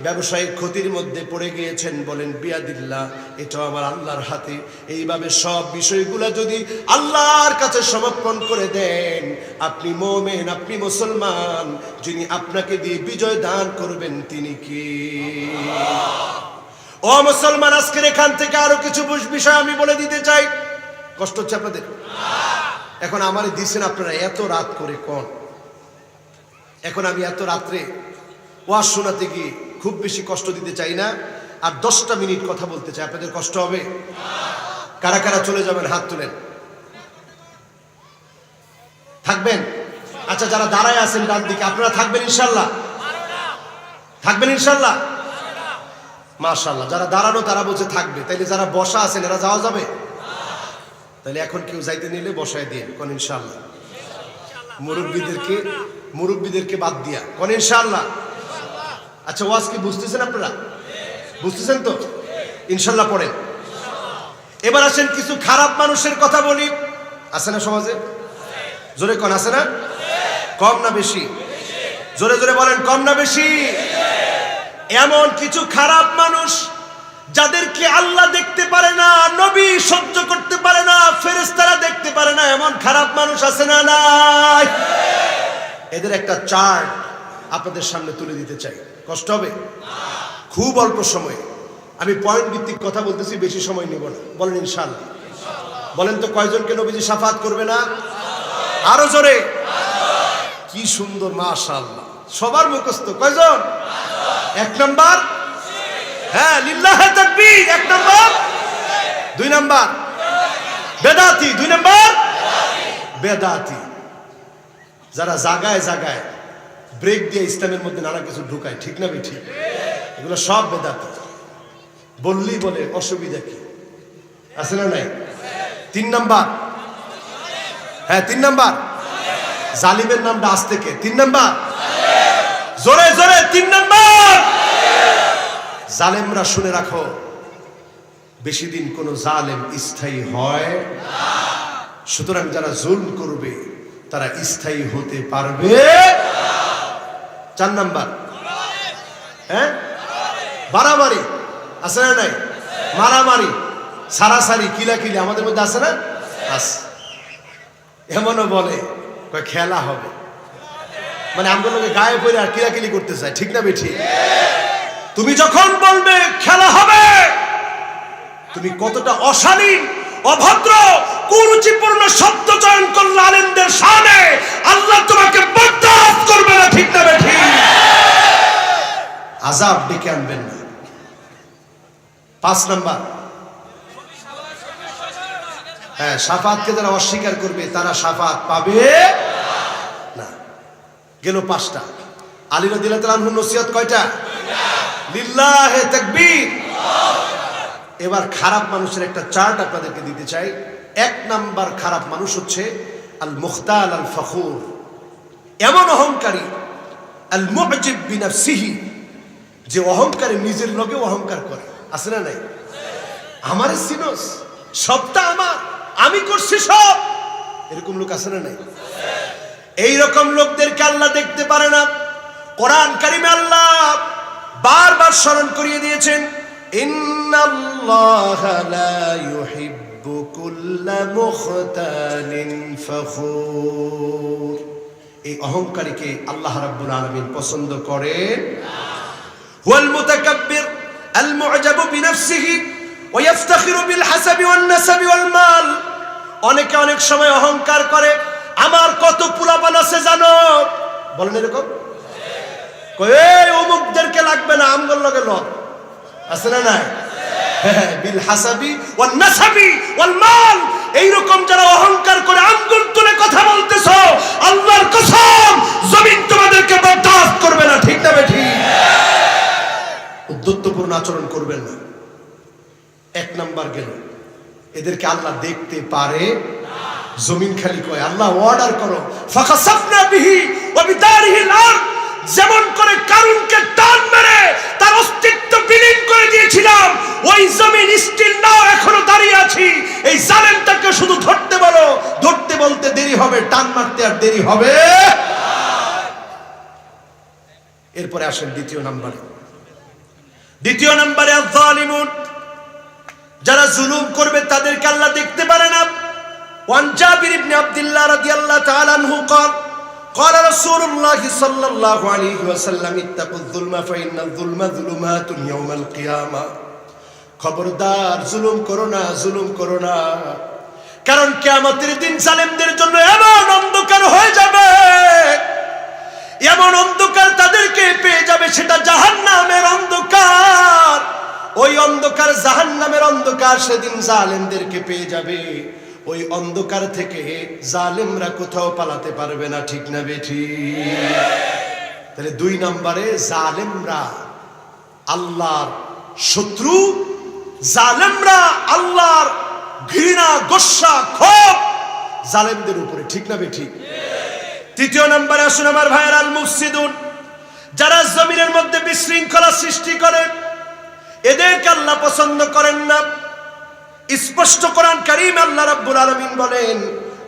ব্যবসায়িক ক্ষতির মধ্যে পড়ে গিয়েছেন, বলেন বিয়াদিল্লাহ, এটাও আমার আল্লাহর হাতে। এইভাবে সব বিষয়গুলো যদি আল্লাহর কাছে সমর্পণ করে দেন, আপনি মুমিন, আপনি মুসলমান। যিনি আপনাকে দিয়ে বিজয় দান করবেন তিনি কি? ও মুসলমান, আজকের এখান থেকে আরো কিছু বিষয় আমি বলে দিতে চাই। কষ্ট হচ্ছে আপনাদের? এখন আমারে দিছেন আপনারা এত রাত করে কোন, এখন আমি এত রাত্রে ওয়াজ শোনাতে গিয়ে খুব বেশি কষ্ট দিতে চাই না, আর 10টা মিনিট কথা বলতে চাই। আপনাদের কষ্ট হবে? কারা কারা চলে যাবেন হাত তুলেন। থাকবেন? আচ্ছা, যারা দাঁড়ায় আছেন ডান দিকে, আপনারা থাকবেন ইনশাল্লাহ? থাকবেন ইনশাল্লাহ? মাশাআল্লাহ। যারা দাঁড়ানো তারা বলছে থাকবে, তাইলে যারা বসা আছেন এরা যাওয়া যাবে? তাহলে এখন কেউ যাইতে নিলে বসায় দিয়ে কোন ইনশাআল্লাহ। মুরব্বীদেরকে বাদ দিয়া কোন ইনশাআল্লাহ। আচ্ছা, ওয়াজ কি বুঝতেছেন আপনারা? বুঝতেছেন তো? ইনশাআল্লাহ পড়েন। এবার আসেন কিছু খারাপ মানুষের কথা বলি। আছে না সমাজে? জোরে কোন আছে না? কম না বেশি? জোরে জোরে বলেন, কম না বেশি? এমন কিছু খারাপ মানুষ যাদেরকে আল্লাহ দেখতে পারে না, নবী সহ্য করতে পারে না, ফেরেশতারা দেখতে পারে না, এমন খারাপ মানুষ আছে না নাই? এদের একটা চার্ট আপনাদের সামনে তুলে দিতে চাই। কষ্ট হবে? খুব অল্প সময়। আমি পয়েন্ট ভিত্তিক কথা বলতেছি, বেশি সময় নেব না। বলেন ইনশাআল্লাহ। বলেন তো কয়জনকে নবীজি শাফাত করবে না? আরো জোরে। কি সুন্দর, মাশাআল্লাহ, সবার মুখস্থ। কয়জন? 1 নাম্বার, হ্যাঁ, লিল্লাহে তাকবীর 1 নাম্বার। 2 নাম্বার বেদাতি। 2 নাম্বার বেদাতি, যারা জায়গায় জায়গায় ব্রেক দিয়ে ইসলামের মধ্যে নানা কিছু ঢুকায়, ঠিক না বেঠিক? এগুলো সব বেদাতি। বললি বলে অসুবিধা কি আছে না নাই? 3 নাম্বার, হ্যাঁ 3 নাম্বার, জালিমের নামটা আজ থেকে 3 নাম্বার, জোরে জোরে 3 নাম্বার। জালেমরা শুনে রাখো, বেশি দিন কোন জালেম স্থায়ী হয় না। সুতরাং যারা জুলম করবে তারা স্থায়ী হতে পারবে। 4 নাম্বার, হ্যাঁ, বাড়াবাড়ি আছে না নাই? মারামারি, সারাসারি, কিলাকিলি আমাদের মধ্যে আছে না? আছে। এমনও বলে খেলা হবে, মানে আমগুলোকে গায়ে পড়ে আর কিলাকিলি করতে চায়, ঠিক না বেঠি? তুমি যখন বলবে খেলা হবে, তুমি কতটা অশালীন, অভদ্র, কুরুচিপূর্ণ শব্দ চয়ন করলে আলেমদের সামনে, আল্লাহ তোমাকে বরদাস্ত করবে না, ঠিক না বেঠি? আযাব ডেকে আনবেন না। 5 নাম্বার, হ্যাঁ, শাফাতকে যারা অস্বীকার করবে তারা শাফাত পাবে না। গেল 5টা। আলী রাদিয়াল্লাহু তাআলা আনহুর নসিহত কয়টা? লিল্লাহে তাকবীর। এবার খারাপ মানুষের একটা চার্ট আপনাদেরকে দিতে চাই। 1 নাম্বার খারাপ মানুষ হচ্ছে আল মুখতাল আল ফখুর, এমন অহংকারী, আল মুআজিব বিনাফসিহি, যে অহংকারী, নিজের লগে অহংকার করে, আছে না নাই? আমারে সিনোস, সবটা আমার, আমি করছি সব, এরকম লোক আছে না নাই? এই রকম লোকদেরকে আল্লাহ দেখতে পারে না। কোরআন কারিমে আল্লাহ বারবার স্মরণ করিয়ে দিয়েছেন, ইন্নাল্লাহা লা ইউহিব্বু কুল্লা মুখতালিন ফখুর। এই অহংকারীকে আল্লাহ রাব্বুল আলামিন পছন্দ করেন না। হুয়াল মুতাকাব্বির আল মুআজাবু বিনাফসিহি ওয়া ইফতাখিরু বিল হাসাবি ওয়ান নাসাবি ওয়াল মাল। অনেকে অনেক সময় অহংকার করে, আমার কত পোলাপান আছে জানো, বলেন এরকম? কই অমুকদেরকে লাগবে না, আমগর লগে লগ, আছে না নাই? বিল হাসাবি ওয়ান নাসাবি ওয়াল মাল। এইরকম যারা অহংকার করে আঙ্গুল তুলে কথা বলতেছো, আল্লাহর কসম জমিন তোমাদেরকে বরদাস্ত করবে না, ঠিক না বেঠি? উদ্ধত্তপূর্ণ আচরণ করবেন না। 1 নাম্বার গেল। এদেরকে আল্লাহ দেখতে পারে না। জমিন খালি কয়, আল্লাহ অর্ডার করো, ফাখাসাফনা বিহি ওয়া বিদারিহিল আরদ। যেমন করে কারুনকে টান মেরে তার অস্তিত্ব বিলীন করে দিয়েছিলাম, ওই জমিন স্টিল নাও এখনো দাঁড়িয়ে আছি। এই জালেমটাকে শুধু ধরতে বলো, ধরতে বলতে দেরি হবে, টান মারতে আর দেরি হবে। এরপরে আসেন 2 নাম্বারে। 2 নাম্বারে আয-যালিমুন, যারা জুলুম করবে তাদেরকে আল্লাহ দেখতে পারে না। ওয়ান জাবির ইবনে আব্দুল্লাহ রাদিয়াল্লাহু তাআলা আনহু قال قال رسول الله صلى الله عليه وسلم اتقوا الظلم فإن الظلم ظلمات يوم القيامة। খবরদার জুলুম করো না, জুলুম করো না, কারণ কিয়ামতের দিন জালেমদের জন্য এমন অন্ধকার হয়ে যাবে, এমন অন্ধকার তাদেরকে পেয়ে যাবে, সেটা জাহান্নামের অন্ধকার। ওই অন্ধকার জাহান্নামের অন্ধকার সেদিন জালেমদেরকে পেয়ে যাবে। ওই অন্ধকার থেকে জালেমরা কোথাও পালাতে পারবে না, ঠিক না বেঠি? তাহলে 2 নম্বরে জালেমরা আল্লাহর শত্রু, জালেমরা আল্লাহর ঘৃণা, গোসা, ক্ষোভ জালেমদের উপরে, ঠিক না বেঠি? 3 নম্বরে আসুন আমার ভাইয়ের, আল মুফসিদুন, যারা জমিনের মধ্যে বিশৃঙ্খলা সৃষ্টি করে, এদেরকে আল্লাহ পছন্দ করেন না। স্পষ্ট কোরআন কারীমে আল্লাহ রাব্বুল আলামিন বলেন,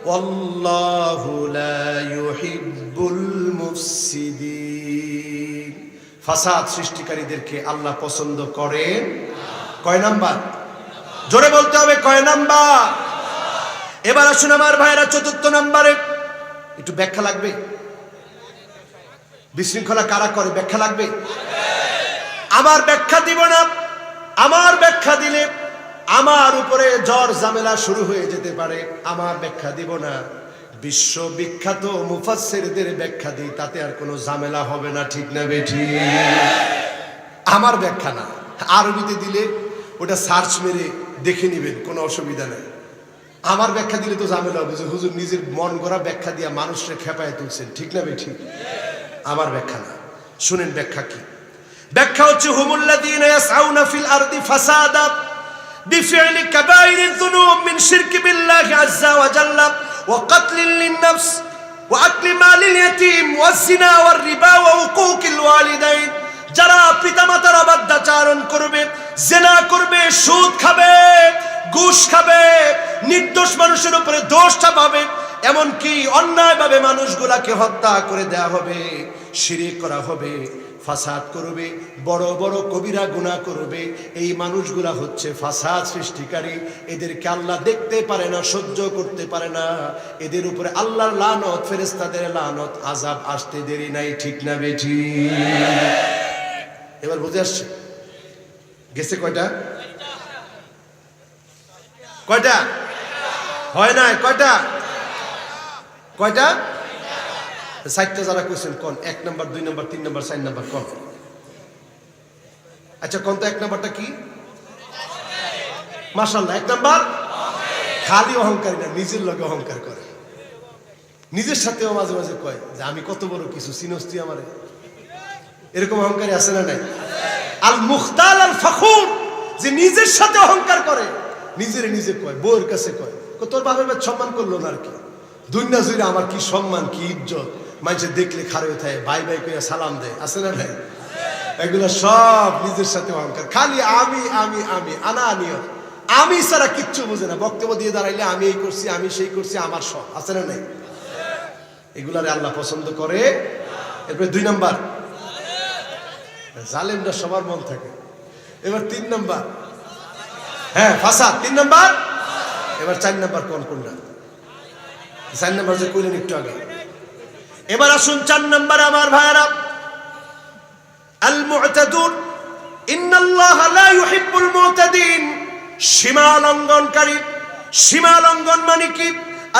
ওয়াল্লাহু লা ইউহিব্বুল মুফসিদিন। ফাসাদ সৃষ্টিকারীদেরকে আল্লাহ পছন্দ করেন না। কয় নাম্বার? জোরে বলতে হবে, কয় নাম্বার? এবার আসুন আমার ভাইরা 4 নম্বরে। একটু ব্যাখ্যা লাগবে। বিশৃঙ্খলা কারা করে, ব্যাখ্যা লাগবে? আমার ব্যাখ্যা দিব না। আমার ব্যাখ্যা দিলে আমার উপরে জ্বর ঝামেলা শুরু হয়ে যেতে পারে। আমার ব্যাখ্যা দিব না। বিশ্ববিখ্যাত মুফাসসিরদের ব্যাখ্যা দিই, তাতে আর কোনো ঝামেলা হবে না, ঠিক না বেঠি? আমার ব্যাখ্যা না, আরবিতে দিলে ওটা সার্চ মেরে দেখে নেবেন, কোনো অসুবিধা নেই। আমার ব্যাখ্যা দিলে তো ঝামেলা হবে যে হুজুর নিজের মন গড়া ব্যাখ্যা দিয়া মানুষকে খেপায় তুলছেন, ঠিক না বেঠি? আমার ব্যাখ্যা না, শুনেন ব্যাখ্যা কি। ব্যাখ্যা হচ্ছে, হুমুল্লাযীনা ইয়াসআউনা ফিল আরদি ফাসাদা বিফি'লি কাবাইরিয যুনুব মিন শিরকি বিল্লাহি আযজা ওয়া জাল্লা ওয়া কাতলিন লিন-নাফস ওয়া আকলি মালিল ইয়াতীম ওয়া যিনা ওয়ার রিবা ওয়া হুকুকিল ওয়ালিদাইন। যারা পিতামাতার অবাধ্যাচরণ করবে, জিনা করবে, সুদ খাবে, ঘুষ খাবে, নির্দোষ মানুষের উপরে দোষ চাপাবে, এমনকি অন্যায়ভাবে মানুষগুলাকে হত্যা করে দেয়া হবে, শিরক করা হবে, ফাসাদ করবে, বড় বড় কবিরা গুনাহ করবে। এই মানুষগুলা হচ্ছে ফাসাদ সৃষ্টিকারী। এদেরকে আল্লাহ দেখতে পারে না, সহ্য করতে পারে না। এদের উপরে আল্লাহর লানত, ফেরেশতাদের লানত, আযাব আসতে দেরি নাই। ঠিক না বেঠি? এবার বুঝে আসছে? গেছে কয়টা? কয়টা হয় নাই? কয়টা? কয়টা? সাইটটা যারা কইছেন কোন? 1 নাম্বার, 2 নাম্বার, 3 নাম্বার, 4 নাম্বার কোন? আচ্ছা কোন তো 1 নাম্বারটা কি? মাশাআল্লাহ 1 নাম্বার খালি অহংকারী না, নিজের লগে অহংকার করে। নিজের সাথেও মাঝে মাঝে কয় যে আমি কত বড় কিছু, চিনোস তুই আমারে? এরকম অহংকারী আছে না নাই? আল মুখতাল আল ফখুর, যে নিজের সাথে অহংকার করে, নিজেরে নিজে কয়, বউয়ের কাছে কয় তোর বাপের বাপ সম্মান করলো না আর কি, দুনিয়া জুড়ে আমার কি সম্মান, কি ইজ্জত, মানুষের দেখলে খারে থাকে, ভাই ভাই কইয়া সালাম দেয়, আছে না নাই? এগুলো সব নিজের সাথে অহংকার। খালি আমি আমি আমি আনা আনিও, আমি ছাড়া কিচ্ছু বোঝে না। বক্তব্য দিয়ে দাঁড়াইলে আমি এই করছি, আমি সেই করছি, আমার সব, আছে না নাই? এগুলারে আল্লাহ পছন্দ করে। এরপরে 2 নাম্বার, জালেমরা সবার মন থাকে। এবার 3 নাম্বার, হ্যাঁ ফাসাদ 3 নাম্বার। এবার 4 নাম্বার কোনটা? 4 নাম্বার যে কইলেন একটু আগে। এবার আসুন 4 নাম্বার আমার ভাইরা, আল মু'তাদুন, ইন্নাল্লাহা লা ইউহিব্বুল মু'তাদিন, সীমা লঙ্ঘনকারী। সীমা লঙ্ঘন মানে কি?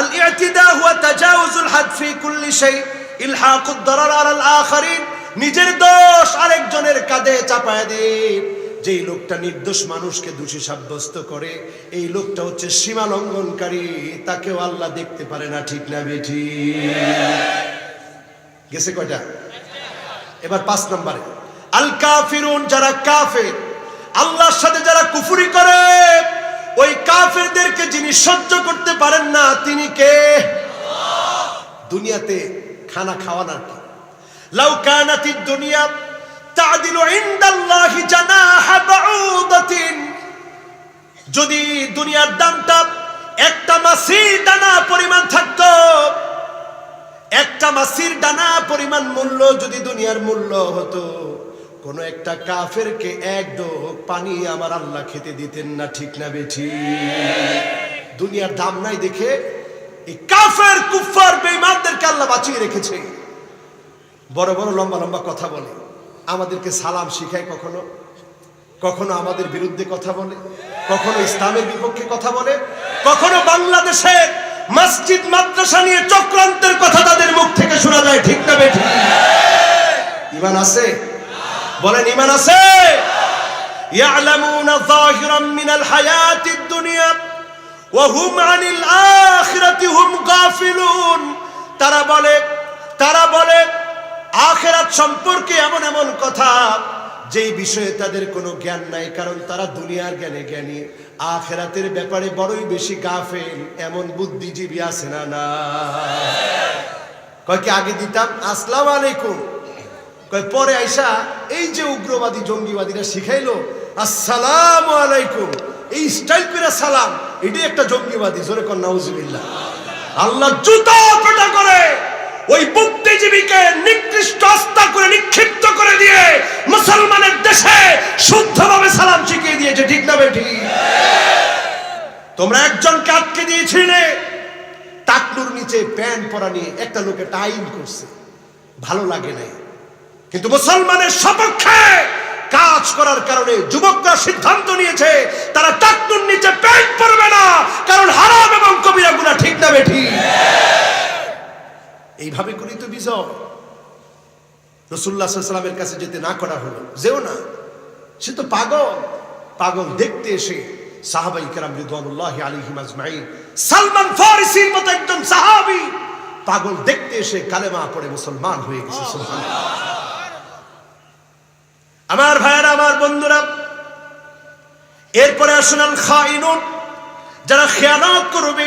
আল ইতিদা হুয়া তাজাউজুল হাদ ফি কুল্লি শাই, ইলহাকুদ দারার আলাল আখারিন, নিজের দোষ আরেকজনের কাঁধে চাপায় দেয়। যেই লোকটা নির্দোষ মানুষকে দোষী সাব্যস্ত করে, এই লোকটা হচ্ছে সীমা লঙ্ঘনকারী, তাকেও আল্লাহ দেখতে পারে না। ঠিক না বেঠি? গেছে কয়টা? এবার 5 নম্বরে, আল কাফিরুন, যারা কাফের, আল্লাহর সাথে যারা কুফরি করে, ওই কাফেরদেরকে যিনি সহ্য করতে পারেন না তিনি কে? দুনিয়াতে খানা খাওয়ান আর কি। লাউ কানাতিদ দুনিয়া তা'দিলু ইনদাল্লাহি জানাহা বাউদাতিন, যদি দুনিয়ার দামটা একটা মাছির দানা পরিমাণ থাকতো, একটা মাছির দানা পরিমাণ মূল্য যদি দুনিয়ার মূল্য হতো, কোন একটা কাফেরকে এক ঢোক পানি আমার আল্লাহ খেতে দিতেন না। ঠিক না বেঠি? দুনিয়ার দাম নাই দেখে এই কাফের কুফার বেঈমানদেরকে আল্লাহ বাঁচিয়ে রেখেছে। বড় বড় লম্বা লম্বা কথা বলে, আমাদেরকে সালাম শিখায়, কখনো কখনো আমাদের বিরুদ্ধে কথা বলে, কখনো ইসলামের বিপক্ষে কথা বলে, কখনো বাংলাদেশের মসজিদ মাদ্রাসা নিয়ে চক্রান্তের কথা তাদের মুখ থেকে শোনা যায়। ঠিক না বেঠি? ঈমান আছে? বলেন ঈমান আছে? ইয়ালামুনা যাহিরাম মিনাল হায়াতিদ দুনিয়া ওয়া হুম আনিল আখিরাতি হুম গাফিলুন, তারা বলে আখিরাত সম্পর্কে এমন এমন কথা যেই বিষয়ে তাদের কোনো জ্ঞান নাই, কারণ তারা দুনিয়ার জ্ঞানে জ্ঞানী, আখিরাতের ব্যাপারে বড়ই বেশি গাফেল। এমন বুদ্ধিজীবী আছে না? না কয় কি আগে দিতাম আসসালামু আলাইকুম, কয় পরে আইসা এই যে উগ্রবাদী জঙ্গিবাদীরা শিখাইলো আসসালামু আলাইকুম, এই স্টাইল করে সালাম, এটাই একটা জঙ্গিবাদী। জোরে কর নাউজুবিল্লাহ। আল্লাহ জুতা পেটা করে ওই বুদ্ধিজীবীকে নিকৃষ্ট আস্থা করে নিক্ষিপ্ত করে দিয়ে মুসলমানের দেশে শুদ্ধভাবে সালাম শিখিয়ে দিয়েছে। ঠিক না বেঠি? তোমরা একজনকে আটকে দিয়েছিলে টাকলুর নিচে প্যান্ট পরা নিয়ে, একটা লোকে টাইম করছে, ভালো লাগে নাই, কিন্তু মুসলমানের সপক্ষে কাজ করার কারণে যুবকরা সিদ্ধান্ত নিয়েছে তারা টাকলুর নিচে প্যান্ট পরবে না, কারণ হারাম এবং কবিরা গুনাহ। ঠিক না বেঠি? এইভাবে করি তো বিজয়। রাসূলুল্লাহ সাল্লাল্লাহু আলাইহি ওয়াসাল্লামের কাছে যেতে না করা হলো, যেও না, সে তো পাগল। দেখতে এসে সাহাবায়ে কেরাম রিদওয়ানুল্লাহি আলাইহিম আজমাইন, সালমান ফারিসির মতো একজন সাহাবী পাগল দেখতে এসে কালেমা পড়ে মুসলমান হয়ে গেছে। সুবহানাল্লাহ। আমার ভাইয়েরা, আমার বন্ধুরা, এরপরে আসুন আল খাইনুন, যারা খেয়ানত করবে।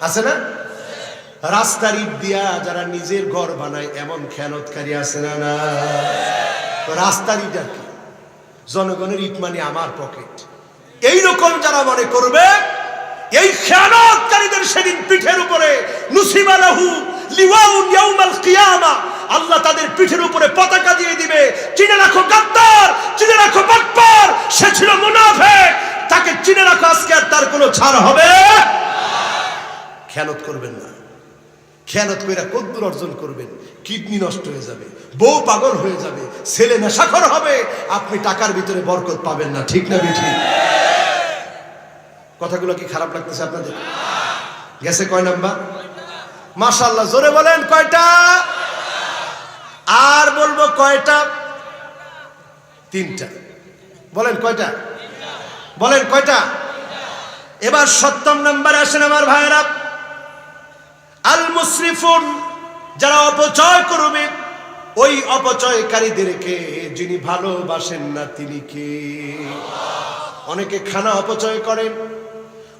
আছে না? রাস্তার ইট দিয়া যারা নিজের ঘর বানায়, এমন খেয়ানতকারী আছে না? না। রাস্তার ইট আর কি, জনগণের ইট মানে আমার পকেট, এইরকম যারা মনে করবে এই খেয়ানতকারীদের সেদিন পিঠের উপরে নুসিবা লাহু লিওয়াউন ইয়াউমাল কিয়ামা, আল্লাহ তাদের পিঠের উপরে পতাকা দিয়ে দিবে। চিনে রাখো গাদ্দার, চিনে রাখো বাটপার, সে ছিল মুনাফিক, তাকে চিনে রাখো, আজকে আর তার কোনো ছাড় হবে না। খেয়ানত করবেন না। খেয়ানত কইরা কদ্দুর অর্জন করবেন, কিডনি নষ্ট হয়ে যাবে, বউ পাগল হয়ে যাবে, ছেলে নেশাখোর হবে, আপনি টাকার ভিতরে বরকত পাবেন না। ঠিক না বেঠিক? কথাগুলো কি খারাপ লাগতেছে আপনাদের? গেছে কয় নাম্বার? মাশাআল্লাহ, জোরে বলেন কয়টা? আর বলবো কয়টা? তিনটা। বলেন কয়টা? বলেন কয়টা? এবার ৭০ নম্বরে আসেন আমার ভাইরা। আল মুসরিফুন, যারা অপচয় করবে, ওই অপচয়কারীদেরকে যিনি ভালোবাসেন না তিনি কে? অনেকে খানা অপচয় করেন।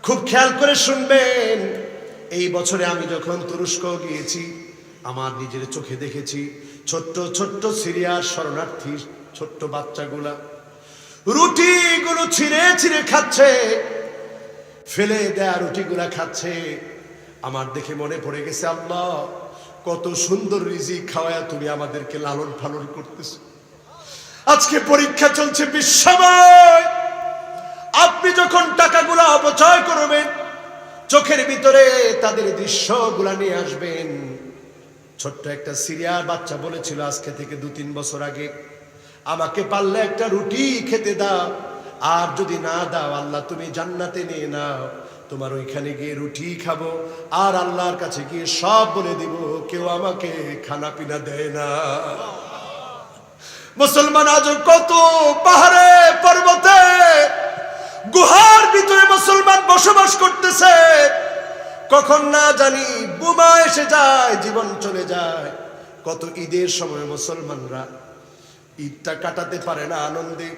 খুব খেয়াল করে শুনবেন, এই বছরে আমি যখন তুরস্ক গিয়েছি, আমার নিজের চোখে দেখেছি ছোট্ট ছোট্ট সিরিয়ার শরণার্থী ছোট্ট বাচ্চাগুলা রুটিগুলো ছিঁড়ে ছিঁড়ে খাচ্ছে, ফেলে দেয়া রুটিগুলা খাচ্ছে। আমার দেখে মনে পড়ে গেছে, আল্লাহ কত সুন্দর রিজিক খাওয়ায়া তুমি আমাদেরকে লালন পালন করতেছ। আজকে পরীক্ষা চলছে বিশ্বময়, আপনি যখন টাকাগুলো অপচয় করবেন, চোখের ভিতরে তাদের দৃশ্যগুলা নিয়ে আসবেন। ছোট্ট একটা সিরিয়ার বাচ্চা বলেছিল আজকে থেকে ২-৩ বছর আগে, আমাকে পারলে একটা রুটি খেতে দাও, আর যদি না দাও আল্লাহ তুমি জান্নাতে নিয়ে নাও, তোমার ওইখানে গিয়ে রুটি খাবো, আর আল্লাহর কাছে গিয়ে সব বলে দিব, কেউ আমাকে খানা পিনা দেয় না। মুসলমান আজ কত পাহাড়ে পর্বতে গুহার ভিতরে মুসলমান বসবাস করতেছে, কখন না জানি বোমা এসে যায়, জীবন চলে যায়। কত ঈদের সময় মুসলমানরা ঈদটা কাটাতে পারে না আনন্দে,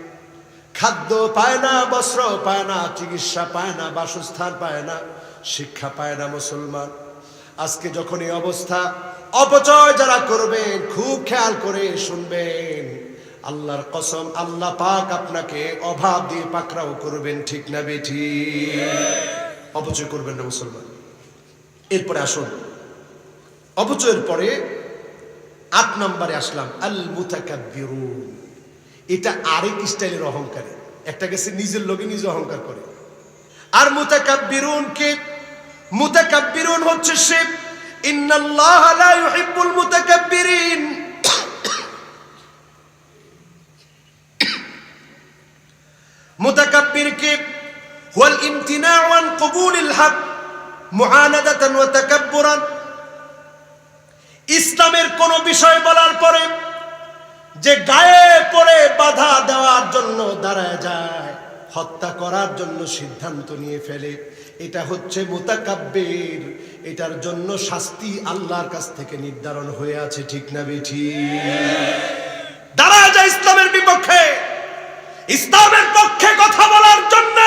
খাদ্য পায় না, বস্ত্র পায় না, চিকিৎসা পায় না, বাসস্থান পায় না, শিক্ষা পায় না মুসলমান। আজকে যখন এই অবস্থা, অপচয় যারা করবেন খুব খেয়াল করে শুনবেন, আল্লাহর কসম আল্লাহ পাক আপনাকে অভাব দিয়ে পাকড়াও করবেন। ঠিক না বেঠি? অপচয় করবেন না মুসলমান। এরপরে আসুন, অপচয়ের পরে ৮ নম্বরে আসলাম, আল মুতাকাব্বিরুন। এটা আরেক স্টাইলের অহংকার। একটা গেছে নিজের লোকে নিজে অহংকার করে, আর মুতাকাব্বিরুন কে? মুতাকাব্বিরুন হচ্ছে সে, ইন্নাল্লাহা লা ইউহিব্বুল মুতাকাব্বিরিন। মুতাকাব্বির কে? হুয়াল ইমতিনাউ আন কবুলিল হক মুআনাদাতান ওয়া তাকাব্বুরান। ইসলামের কোন বিষয় বলার পরে যে গায়ে পড়ে বাধা দেওয়ার জন্য দাঁড়ায় যায়, হত্যা করার জন্য সিদ্ধান্ত নিয়ে ফেলে, এটা হচ্ছে মুতাকাব্বির। এটার জন্য শাস্তি আল্লাহর কাছ থেকে নির্ধারণ হয়ে আছে। ঠিক না বেঠি? দাঁড়ায় যায় ইসলামের বিপক্ষে, ইসলামের পক্ষে কথা বলার জন্য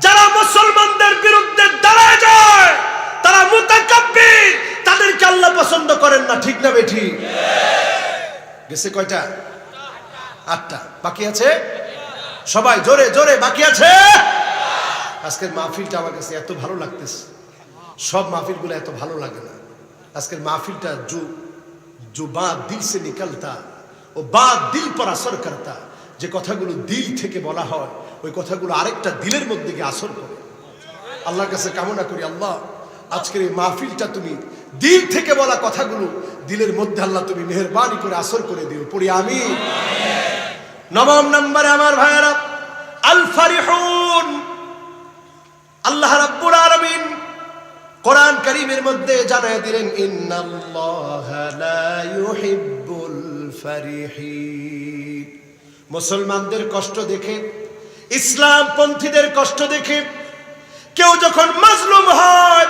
যারা মুসলমানদের বিরুদ্ধে দাঁড়ায় যায়, তারা মুতাকাব্বির, তাদেরকে আল্লাহ পছন্দ করেন না। ঠিক না বেঠি? গেছে কয়টা? ৮টা। বাকি আছে সবাই জোরে জোরে, বাকি আছে। আজকের মাহফিলটা আমার কাছে এত ভালো লাগতেছে, সব মাহফিলগুলো এত ভালো লাগে না। আজকের মাহফিলটা जो बात दिल से निकलता ও বাত দিল পর আসর করতা, যে কথাগুলো দিল থেকে বলা হয় ওই কথাগুলো আরেকটা দিলের মধ্যে গিয়ে আসর করে। আল্লাহর কাছে কামনা করি, আল্লাহ আজকের এই মাহফিলটা তুমি দিল থেকে বলা কথাগুলো দিলের মধ্যে আল্লাহ তুমি মেহেরবানি করে আসর করে দিও। পড়ি আমিন। ৯ নম্বরে আমার ভাইয়েরা, আল ফারিহুন। আল্লাহ রাব্বুল আলামিন কোরআন কারীমের মধ্যে জানায় দিলেন, ইন্নাল্লাহা লা ইউহিব্বুল ফারিহিন। মুসলমানদের কষ্ট দেখে, ইসলাম পন্থীদের কষ্ট দেখে কেউ যখন মাজলুম হয়,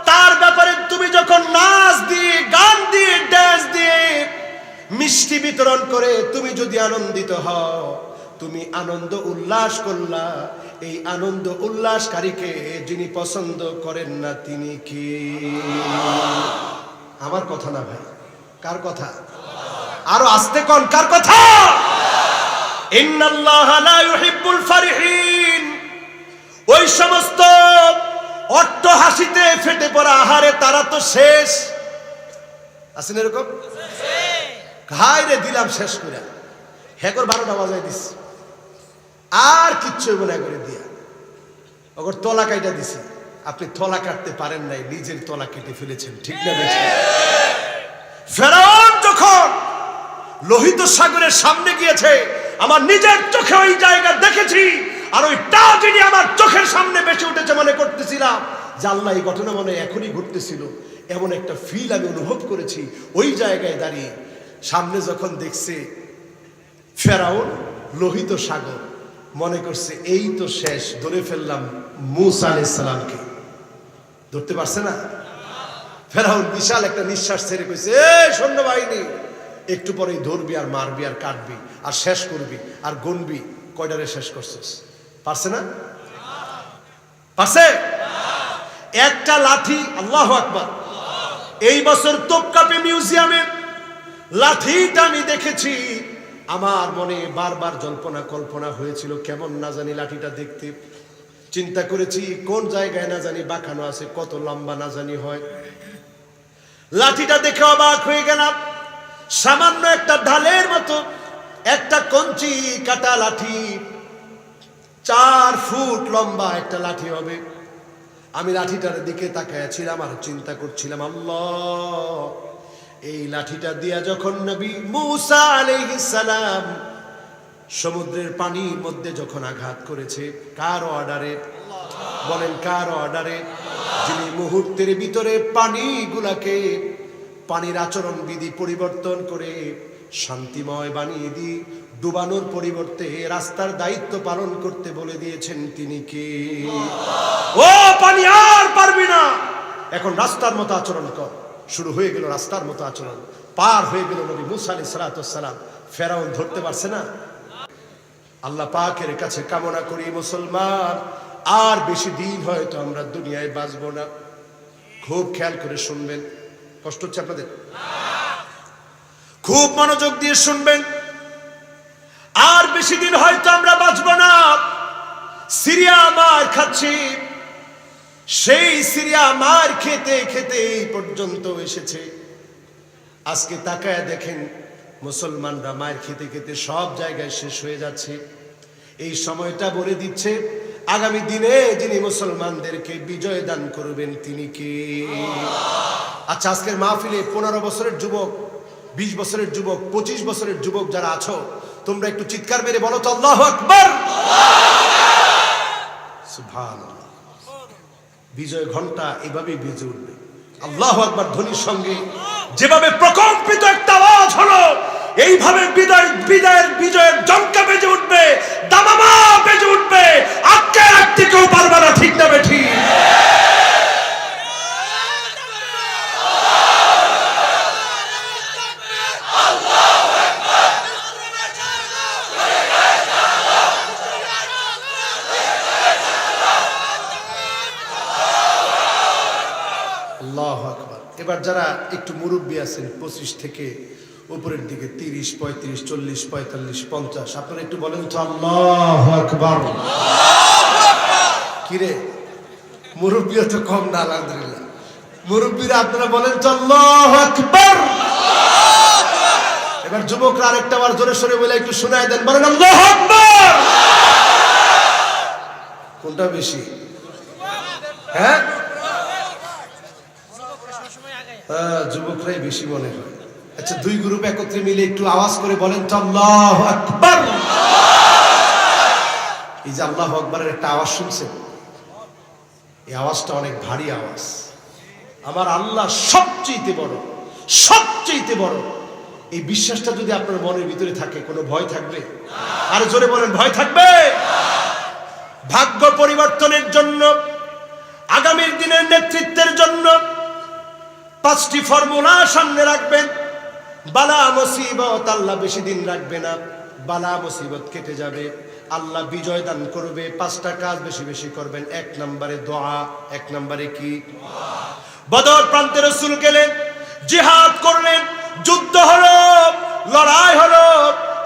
তার ব্যাপারে তুমি যখন নাচ দিয়ে, গান দিয়ে, ডান্স দিয়ে, মিষ্টি বিতরণ করে তুমি যদি আনন্দিত হও, তুমি আনন্দ উল্লাস করলা, এই আনন্দ উল্লাসকারীকে যিনি পছন্দ করেন না তিনি কি? আমার কথা না ভাই, কার কথা? আরো আস্তে কোন, কার কথা? ইন্নাল্লাহা লা ইউহিব্বুল ফারিহিন ওই সমস্ত অট্ট হাসিতে ফেটে পড়া আহারে তারা তো শেষ। আছেন এরকম? হাই রে দিলাম শেষ করে, হেকর 12টা বাজায় দিস, আর কিচ্ছু মনে করে দিয়া ওর তলা কাইটা দিছে। আপনি তলা কাটতে পারেন নাই, নিজের তলা কেটে ফেলেছেন, ঠিক না বেঠিক? ফেরাউন যখন লোহিত সাগরের সামনে গিয়েছে, আমার নিজের চোখে ওই জায়গা দেখেছি, আর ওই ট্র্যাজেডি আমার চোখের সামনে বেশি উঠেছে, মনে করতেছিলাম যে আল্লাহ এই ঘটনা মনে এখনই ঘটতেছিল, এমন একটা ফিল আমি অনুভব করেছি ওই জায়গায় দাঁড়িয়ে। সামনে যখন দেখছে ফেরাউন লোহিত সাগর, মনে করছে এই তো শেষ, ধরে ফেললাম মূসা আলাইহিস সালামকে। ধরতে পারছে না? ফেরাউন বিশাল একটা নিঃশ্বাস ছেড়ে কইছে, এই সৈন্যবাহিনী, একটু পরেই ধরবি আর মারবি আর কাটবি আর শেষ করবি আর গণবি কয়টারে শেষ করছিস। পারছে না? পারছে? একটা লাঠি, আল্লাহু আকবার, এই বছর তোপকাপি মিউজিয়ামে লাঠিটা আমি দেখেছি, আমার মনে বারবার জল্পনা কল্পনা হয়েছিল কেমন না জানি লাঠিটা দেখতে। চিন্তা করেছি কোন জায়গায় না জানি বাঁকানো আছে, কত লম্বা না জানি হয়। লাঠিটা দেখে অবাক হয়ে গেলাম, সামান্য একটা ঢালের মতো একটা কঞ্চি কাটা লাঠি, 4 ফুট লম্বা একটা লাঠি হবে। আমি লাঠিটার দিকে তাকায়াছিলাম আর চিন্তা করছিলাম, আল্লাহ, এই লাঠিটা দিয়া যখন নবী মূসা আলাইহিস সালাম সমুদ্রের পানির মধ্যে যখন আঘাত করেছে, কার অর্ডারে? বলেন কার অর্ডারে? যিনি মুহূর্তের ভিতরে পানিগুলাকে, পানির আচরণ বিধি পরিবর্তন করে শান্তিময় বানিয়ে দিয়ে ডুবানোর পরিবর্তে রাস্তার দায়িত্ব পালন করতে বলে দিয়েছেন, তিনি কে? ও পানি আর পারবি না, এখন রাস্তার মতো আচরণ কর। শুরু হয়ে গেল রাস্তার মতো আচরণ, পার হয়ে গেল নবী মূসা আলাইহিস সালাম। ফেরাউন ধরতে পারছে না। আল্লাহ পাকের কাছে কামনা করি মুসলমান, আর বেশি দিন হয়তো আমরা দুনিয়ায় বাঁচবো না। খুব খেয়াল করে শুনবেন, কষ্ট হচ্ছে আপনাদের? খুব মনোযোগ দিয়ে শুনবেন, আর বেশি দিন হয়তো আমরা বাঁচবো না। সিরিয়া মার খাচ্ছি, সেই সিরিয়া মার খেতে খেতে এই পর্যন্ত এসেছে। আজকে তাকায় দেখেন মুসলমানরা মার খেতে খেতে সব জায়গায় শেষ হয়ে যাচ্ছে। এই সময়টা বলে দিচ্ছে আগামী দিনে যিনি মুসলমানদেরকে বিজয় দান করবেন তিনি কে? আচ্ছা, আজকের মাহফিলে 15 বছরের যুবক, 20 বছরের যুবক, 25 বছরের যুবক যারা আছো, তোমরা একটু চিৎকার মেরে বলো তো আল্লাহু আকবার। সুবহানাল্লাহ। বিজয় ঘন্টা এভাবেই বেজে উঠবে আল্লাহু আকবার ধ্বনির সঙ্গে। যেভাবে প্রকম্পিত একটা আওয়াজ হলো, এইভাবে বিজয়ের জঙ্কা বেজে উঠবে, দামামা বেজে উঠবে, আটকে রাখতে কেউ পারবে না, ঠিক না বেঠিক? আল্লাহু আকবার। এবার যারা একটু মুরব্বী আছেন, 25 থেকে উপরের দিকে, 30, 35, 40, 45, 50, আপনারা একটু বলেন তো আল্লাহু আকবার। কিরে, মুরব্বী তো কম না? আলহামদুলিল্লাহ। মুরব্বীরা আপনারা বলেন তো আল্লাহু আকবার। এবার যুবকরা আরেকটা বার জোরে সরে বলে একটু শোনায় দেন, বলেন আল্লাহু আকবার। কোনটা বেশি? হ্যাঁ, যুবকরাই বেশি মনে হয়। আচ্ছা, 2 গ্রুপ একত্রে মিলে একটু আওয়াজ করে বলেন তো আল্লাহু আকবার। এই যে আল্লাহু আকবারের একটা আওয়াজ শুনছেন, এই আওয়াজটা অনেক ভারী আওয়াজ। আমার আল্লাহ সবচেয়ে বড়, সবচেয়ে বড়। এই বিশ্বাসটা যদি আপনার মনের ভিতরে থাকে, কোনো ভয় থাকবে? আর জোরে বলেন, ভয় থাকবে? ভাগ্য পরিবর্তনের জন্য, আগামীর দিনের নেতৃত্বের জন্য 5টি ফর্মুলা সামনে রাখবেন। বালা মুসিবত আল্লাহ বেশি দিন রাখবে না, বালা মুসিবত কেটে যাবে, আল্লাহ বিজয় দান করবে। 5টা কাজ বেশি বেশি করবেন। 1 নম্বরে দোয়া। 1 নম্বরে কি? বদর প্রান্তে রাসূল গেলেন, জিহাদ করলেন, যুদ্ধ হলো, লড়াই হলো।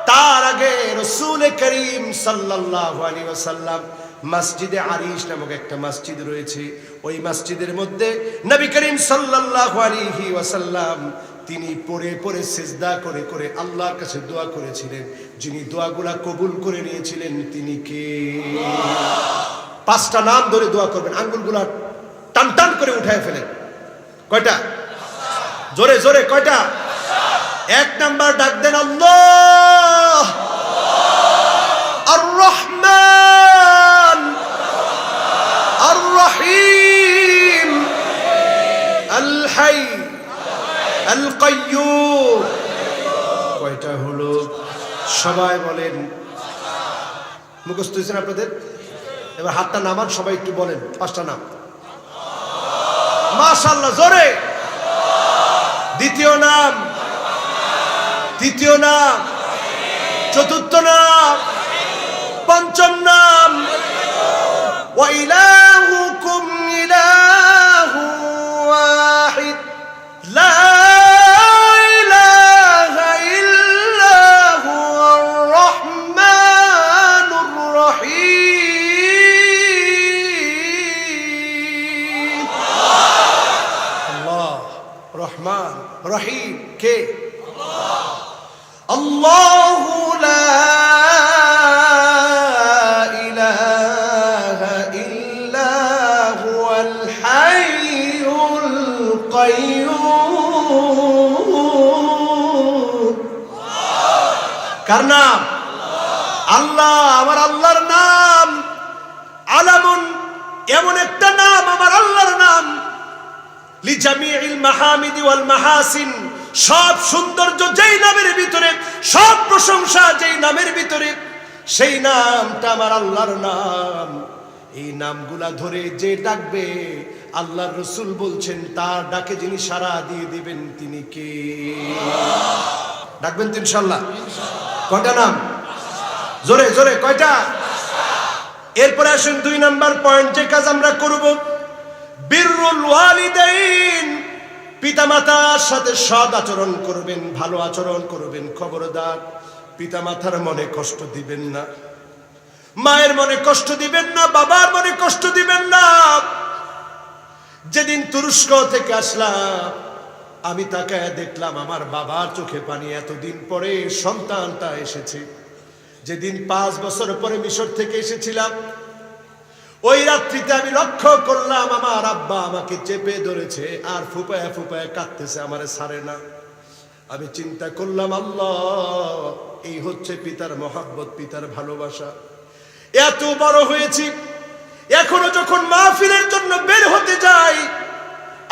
তার আগে রাসূল করিম সাল্লাল্লাহু আলাইহি ওয়াসাল্লাম মসজিদে আরিশ নামক একটা মসজিদ রয়েছে। ওই মসজিদের মধ্যে নবী করিম সাল্লাল্লাহু আলাইহি ওয়াসাল্লাম তিনি পড়ে পড়ে সিজদা করে করে আল্লাহর কাছে দোয়া করেছিলেন। যিনি দোয়াগুলা কবুল করে নিয়েছিলেন তিনি কে? পাঁচটা নাম ধরে দোয়া করবেন, আঙ্গুলগুলা টান টান করে উঠায় ফেলেন। কয়টা? জোরে জোরে কয়টা? এক নাম্বার ডাক দেন আল্লাহ, আর রহমান, আর রহিম, আল হাই, আল কাইয়্যুম। কয়টা হলো? সবাই বলেন। মুখস্থ হয়েছেন আপনাদের? এবার হাতটা নামান, সবাই একটু বলেন পাঁচটা নাম। মাশাআল্লাহ, জোরে। দ্বিতীয় নাম, তৃতীয় নাম, চতুর্থ নাম, পঞ্চম নাম। ওয়া ইলাহুকুম ইলাহু ওয়াহিদ লা ইলাহা ইল্লা হুয়ার রহমানুর রহিম। আল্লাহ রহমান রহিম কে? আল্লাহু লা ইলাহা ইল্লা হুয়াল হাইয়ুল কাইয়্যুম। কার নাম? আল্লাহ। আমার আল্লাহর নাম আলামুন, এমন একটা নাম আমার আল্লাহর নাম, লিজামিউল মাহামিদি ওয়াল মাহাসিন, সব সৌন্দর্য যেই নামের ভিতরে, সব প্রশংসা যেই নামের ভিতরে, সেই নামটা আমার আল্লাহর নাম। এই নামগুলা ধরে যে ডাকবে, আল্লাহর রাসূল বলছেন তার ডাকে যিনি সাড়া দিয়ে দিবেন তিনি কে? ডাকবেন তো ইনশাআল্লাহ? কয়টা নাম? জোরে জোরে কয়টা? এরপরে আসুন 2 নাম্বার পয়েন্ট, যে কাজ আমরা করব, বিররুল ওয়ালিদাইন, পিতামাতার সাথে সৎ আচরণ করবেন, ভালো আচরণ করবেন। খবরদার পিতামাতার মনে কষ্ট দিবেন না, মায়ের মনে কষ্ট দিবেন না, বাবার মনে কষ্ট দিবেন না। যেদিন তুরস্ক থেকে আসলাম, আমি তাকায় দেখলাম আমার বাবার চোখে পানি। এতদিন পরে সন্তানটা এসেছে। যেদিন 5 বছর পরে মিশর থেকে এসেছিলাম, ওই রাত্রিতে আমি লক্ষ্য করলাম আমার আব্বা আমাকে চেপে ধরেছে আর ফুপায় ফুপায় কাঁদতেছে, আমারে ছাড়ে না। আমি চিন্তা করলাম, আল্লাহ, এই হচ্ছে পিতার মহব্বত, পিতার ভালোবাসা। এত বড় হয়েছি, এখনো যখন মাহফিলের জন্য বের হতে যাই,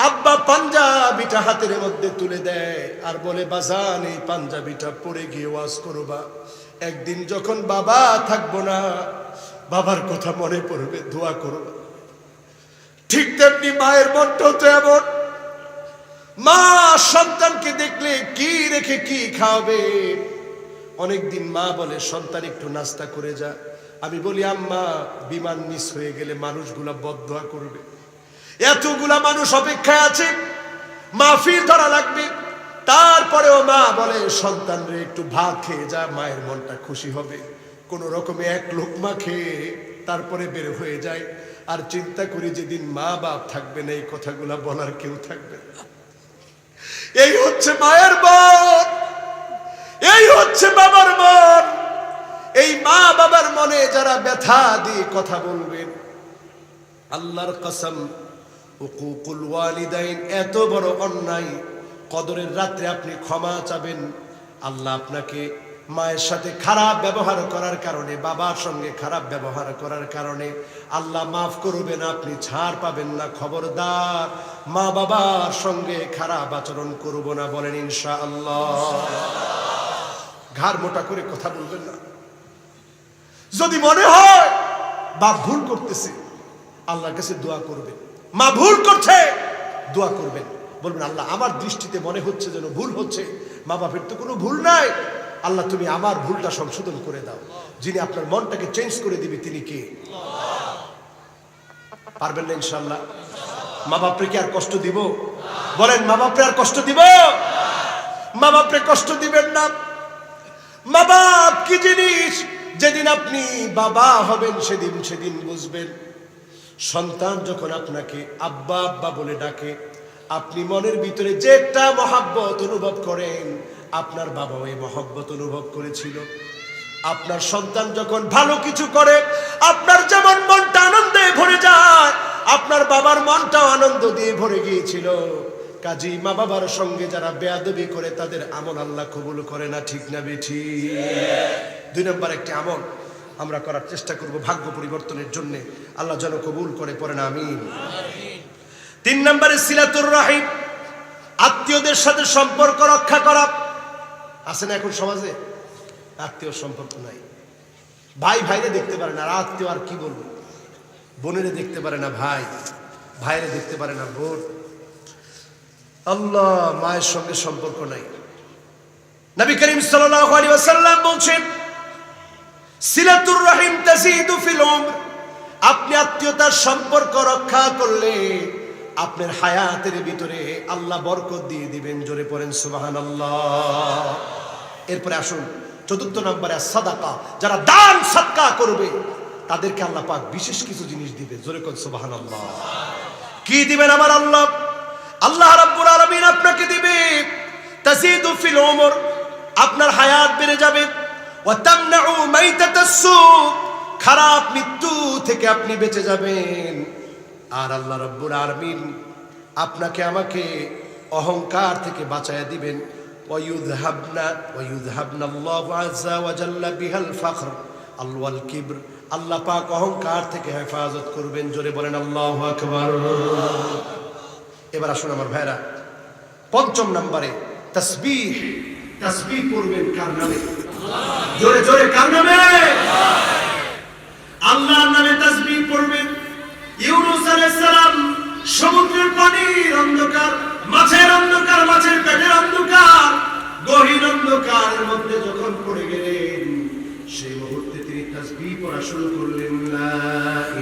আব্বা পাঞ্জাবিটা হাতের মধ্যে তুলে দেয় আর বলে, বাজান এই পাঞ্জাবিটা পরে গিয়ে ওয়াজ করবা। একদিন যখন বাবা থাকবো না, বাবার কথা মনে পড়বে, দোয়া করবা। ঠিক তেমনি মায়ের মনটাও তো এমন। মা সন্তানকে দেখলে কি রেখে কি খাওয়াবে। অনেকদিন মা বলে, সন্তান একটু নাস্তা করে যা। আমি বলি, আম্মা বিমান মিস হয়ে গেলে মানুষগুলা বদদোয়া করবে। এতগুলা মানুষ অপেক্ষায় আছে, মাহফিল ধরা লাগবে। তারপরেও মা বলে, সন্তান রে একটু ভাত খেয়ে যা, মায়ের মনটা খুশি হবে। কোন রকমে এক লোকমা খেয়ে তারপরে বের হয়ে যায়। আর চিন্তা করি, যেদিন মা বাপ থাকবে না, এই কথাগুলা বলার কেউ থাকবে না। এই হচ্ছে মায়ের মন, এই হচ্ছে বাবার মন। এই মা বাবার মনে যারা ব্যথা দিয়ে কথা বলবেন, আল্লাহর কসম, উকুকুল ওয়ালিদাইন এত বড় অন্যায়। কদরের রাত্রে আপনি ক্ষমা চাবেন, আল্লাহ আপনাকে মায়ের সাথে খারাপ ব্যবহার করার কারণে, বাবার সঙ্গে খারাপ ব্যবহার করার কারণে আল্লাহ মাফ করবেন, আপনি ছাড় পাবেন না। খবরদার মা বাবার সঙ্গে খারাপ আচরণ করব না, বলেন ইনশাআল্লাহ। ঘাড় মোটা করে কথা বলবেন না। যদি মনে হয় বাপ ভুল করতেছে, আল্লাহর কাছে দোয়া করবেন। মা ভুল করছে, দোয়া করবেন, বলবেন, আল্লাহ আমার দৃষ্টিতে মনে হচ্ছে যেন ভুল হচ্ছে, মা বাপের তো কোনো ভুল নাই, আল্লাহ তুমি আমার ভুলটা সংশোধন করে দাও। যিনি আপনার মনটাকে চেঞ্জ করে দিবে তিনি কে? পারবেন না ইনশাআল্লাহ? মা বাপরে কি আর কষ্ট দিব? বলেন, মা বাপরে আর কষ্ট দিব? মা বাপরে কষ্ট দিবেন না। মা বাপ কি জিনিস? যেদিন আপনি বাবা হবেন সেদিন বুঝবেন। সন্তান যখন আপনাকে আব্বা আব্বা বলে ডাকে, আপনি মনের ভিতরে যে একটা মহব্বত অনুভব করেন, আপনার বাবাও এই মহব্বত অনুভব করেছিল। আপনার সন্তান যখন ভালো কিছু করে, আপনার যেমন মনটা আনন্দে ভরে যায়, আপনার বাবার মনটাও আনন্দ দিয়ে ভরে গিয়েছিল। কাজী মা বাবার সঙ্গে যারা বেয়াদবি করে তাদের আমল আল্লাহ কবুল করে না, ঠিক না বেঠি? 2 নম্বর একটি আমল আমরা করার চেষ্টা করব ভাগ্য পরিবর্তনের জন্য, আল্লাহ যেন কবুল করে, পড়েন আমিন। 3 নম্বরে সিলাতুর রাহিম, আত্মীয়দের সাথে সম্পর্ক রক্ষা করা। আছে না এখন সমাজে আত্মীয় সম্পর্ক নাই, ভাই ভাইরে দেখতে পারে না, আর আত্মীয় আর কি বলবো, বোনেরে দেখতে পারে না ভাই, ভাইরে দেখতে পারে না বোন। আল্লাহ, মায়ের সঙ্গে সম্পর্ক নাই। নবী করিম সাল্লাল্লাহু আলাইহি ওয়াসাল্লাম বলেন, সিলাতুর রাহিম তাজিদু ফিল উমর, আপনি আত্মীয়তার সম্পর্ক রক্ষা করলে আপনার হায়াতের ভিতরে আল্লাহ বরকত দিয়ে দিবেন। জোরে পড়েন সুবহানাল্লাহ। এরপরে আসুন 4 নম্বরে সাদাকা, যারা দান সদকা করবে তাদেরকে আল্লাহ পাক বিশেষ কিছু জিনিস দিবে। জোরে কোন সুবহানাল্লাহ। কি দিবেন আমার আল্লাহ? আল্লাহ রাব্বুল আলামিন আপনাকে দিবে তাজিদু ফিল উমর, আপনার হায়াত বেড়ে যাবে। ওয়া তামনাউ মাইতাতাস সু, খারাপ মৃত্যু থেকে আপনি বেঁচে যাবেন। আর আল্লাহ রাব্বুল আলামিন আপনাকে আমাকে অহংকার থেকে বাঁচায়া দিবেন। ওয়ায়ুযহাবনাল্লাহু আযজা ওয়া জাল্লা বিহাল ফখর আল কিবর, আল্লাহ পাক অহংকার থেকে হেফাজত করবেন। জোরে বলেন আল্লাহু আকবার। এবার আসুন আমার ভাইরা, 5 নম্বরে তাসবিহ। তাসবিহ পড়বেন কার নামে? জোরে জোরে কার নামে? আল্লাহর নামে তাসবিহ পড়বেন। ইউনূস আলাইহিস সালাম সমুদ্রের পানির অন্ধকার, মাছের অন্ধকার, মাছের পেটের অন্ধকার, গহীন অন্ধকারের মধ্যে যখন পড়ে গেলেন, সেই মুহূর্তে তিনি তাসবিহ পড়া শুরু করলেন। লা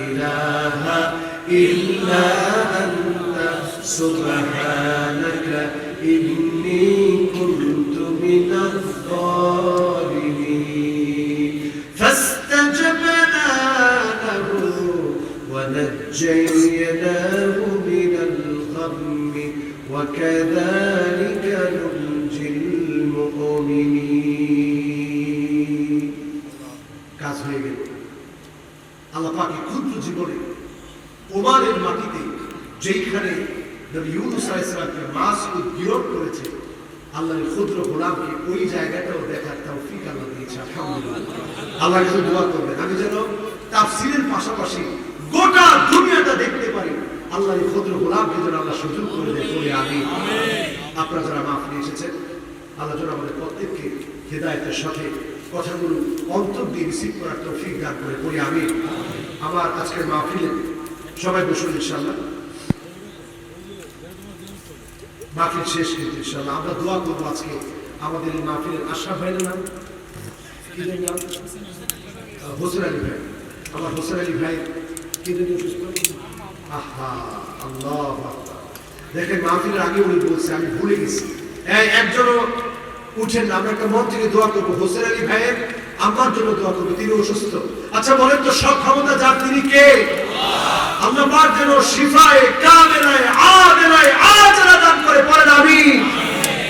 ইলাহা ইল্লা আনতা সুবহানাকা ইন্নী কুনতু মিনাজ যালিমিন। ফাস্তাজাবনা লাহু ওয়া নাজ্জায়নাহু মিনাল গাম্মি ওয়া কাযালিকা নুনজিল মুমিনিন। কাজ হয়ে গেল। আল্লাহ পাকের ক্ষুদ্র জীবনে ওমানের মাটিতে যেখানে নবী ইউনূস আলাইহিস সালামকে মাছ উদ্গীরণ করেছে, আল্লাহর ক্ষুদ্র গোলামকে ওই জায়গাটাও দেখার তৌফিক আল্লাহ দিয়েছে। আলহামদুলিল্লাহ। আল্লাহ একটু দোয়া করবেন, আমি যেন তাফসীরের পাশাপাশি গোটা দুনিয়াটা দেখতে পারি। আল্লাহর ক্ষুদ্র গোলামকে যেন আল্লাহ সুযোগ করে দেয়, বলে আমিন। আপনারা যারা মাহফিলে এসেছেন, আল্লাহ যেন আমাদের প্রত্যেককে হেদায়েতের সাথে কথাগুলো অন্তর দিয়ে রিসিভ করার তৌফিক দান করে, বলে আমিন। আমার আজকের মাহফিলে সবাই বসুন ইনশাআল্লাহ। মাহফিল শেষ কিন্তু ইনশাআল্লাহ আমরা দোয়া করবো। আজকে আমাদের এই মাহফিলের আশরাফ ভাইয়ের নাম কি জানি? হোসেন আলী ভাই। আমার হোসেন আলী ভাই কি জানি অসুস্থ? আহা, আল্লাহ দেখেন, মাহফিলের আগে উনি বলছে, আমি ভুলে গেছি। একজনও উঠেন না, আমরা একটা মন থেকে দোয়া করবো। হোসেন আলী ভাইয়ের আমার জন্য দোয়া করবো, তিনি অসুস্থ। আচ্ছা বলেন তো, সব ক্ষমতা যার, তিনি কে? আল্লাহ পাক যেন শিফায়ে কামিলায়ে আদিলায়ে আজলা দান করে, পড়েন আমিন।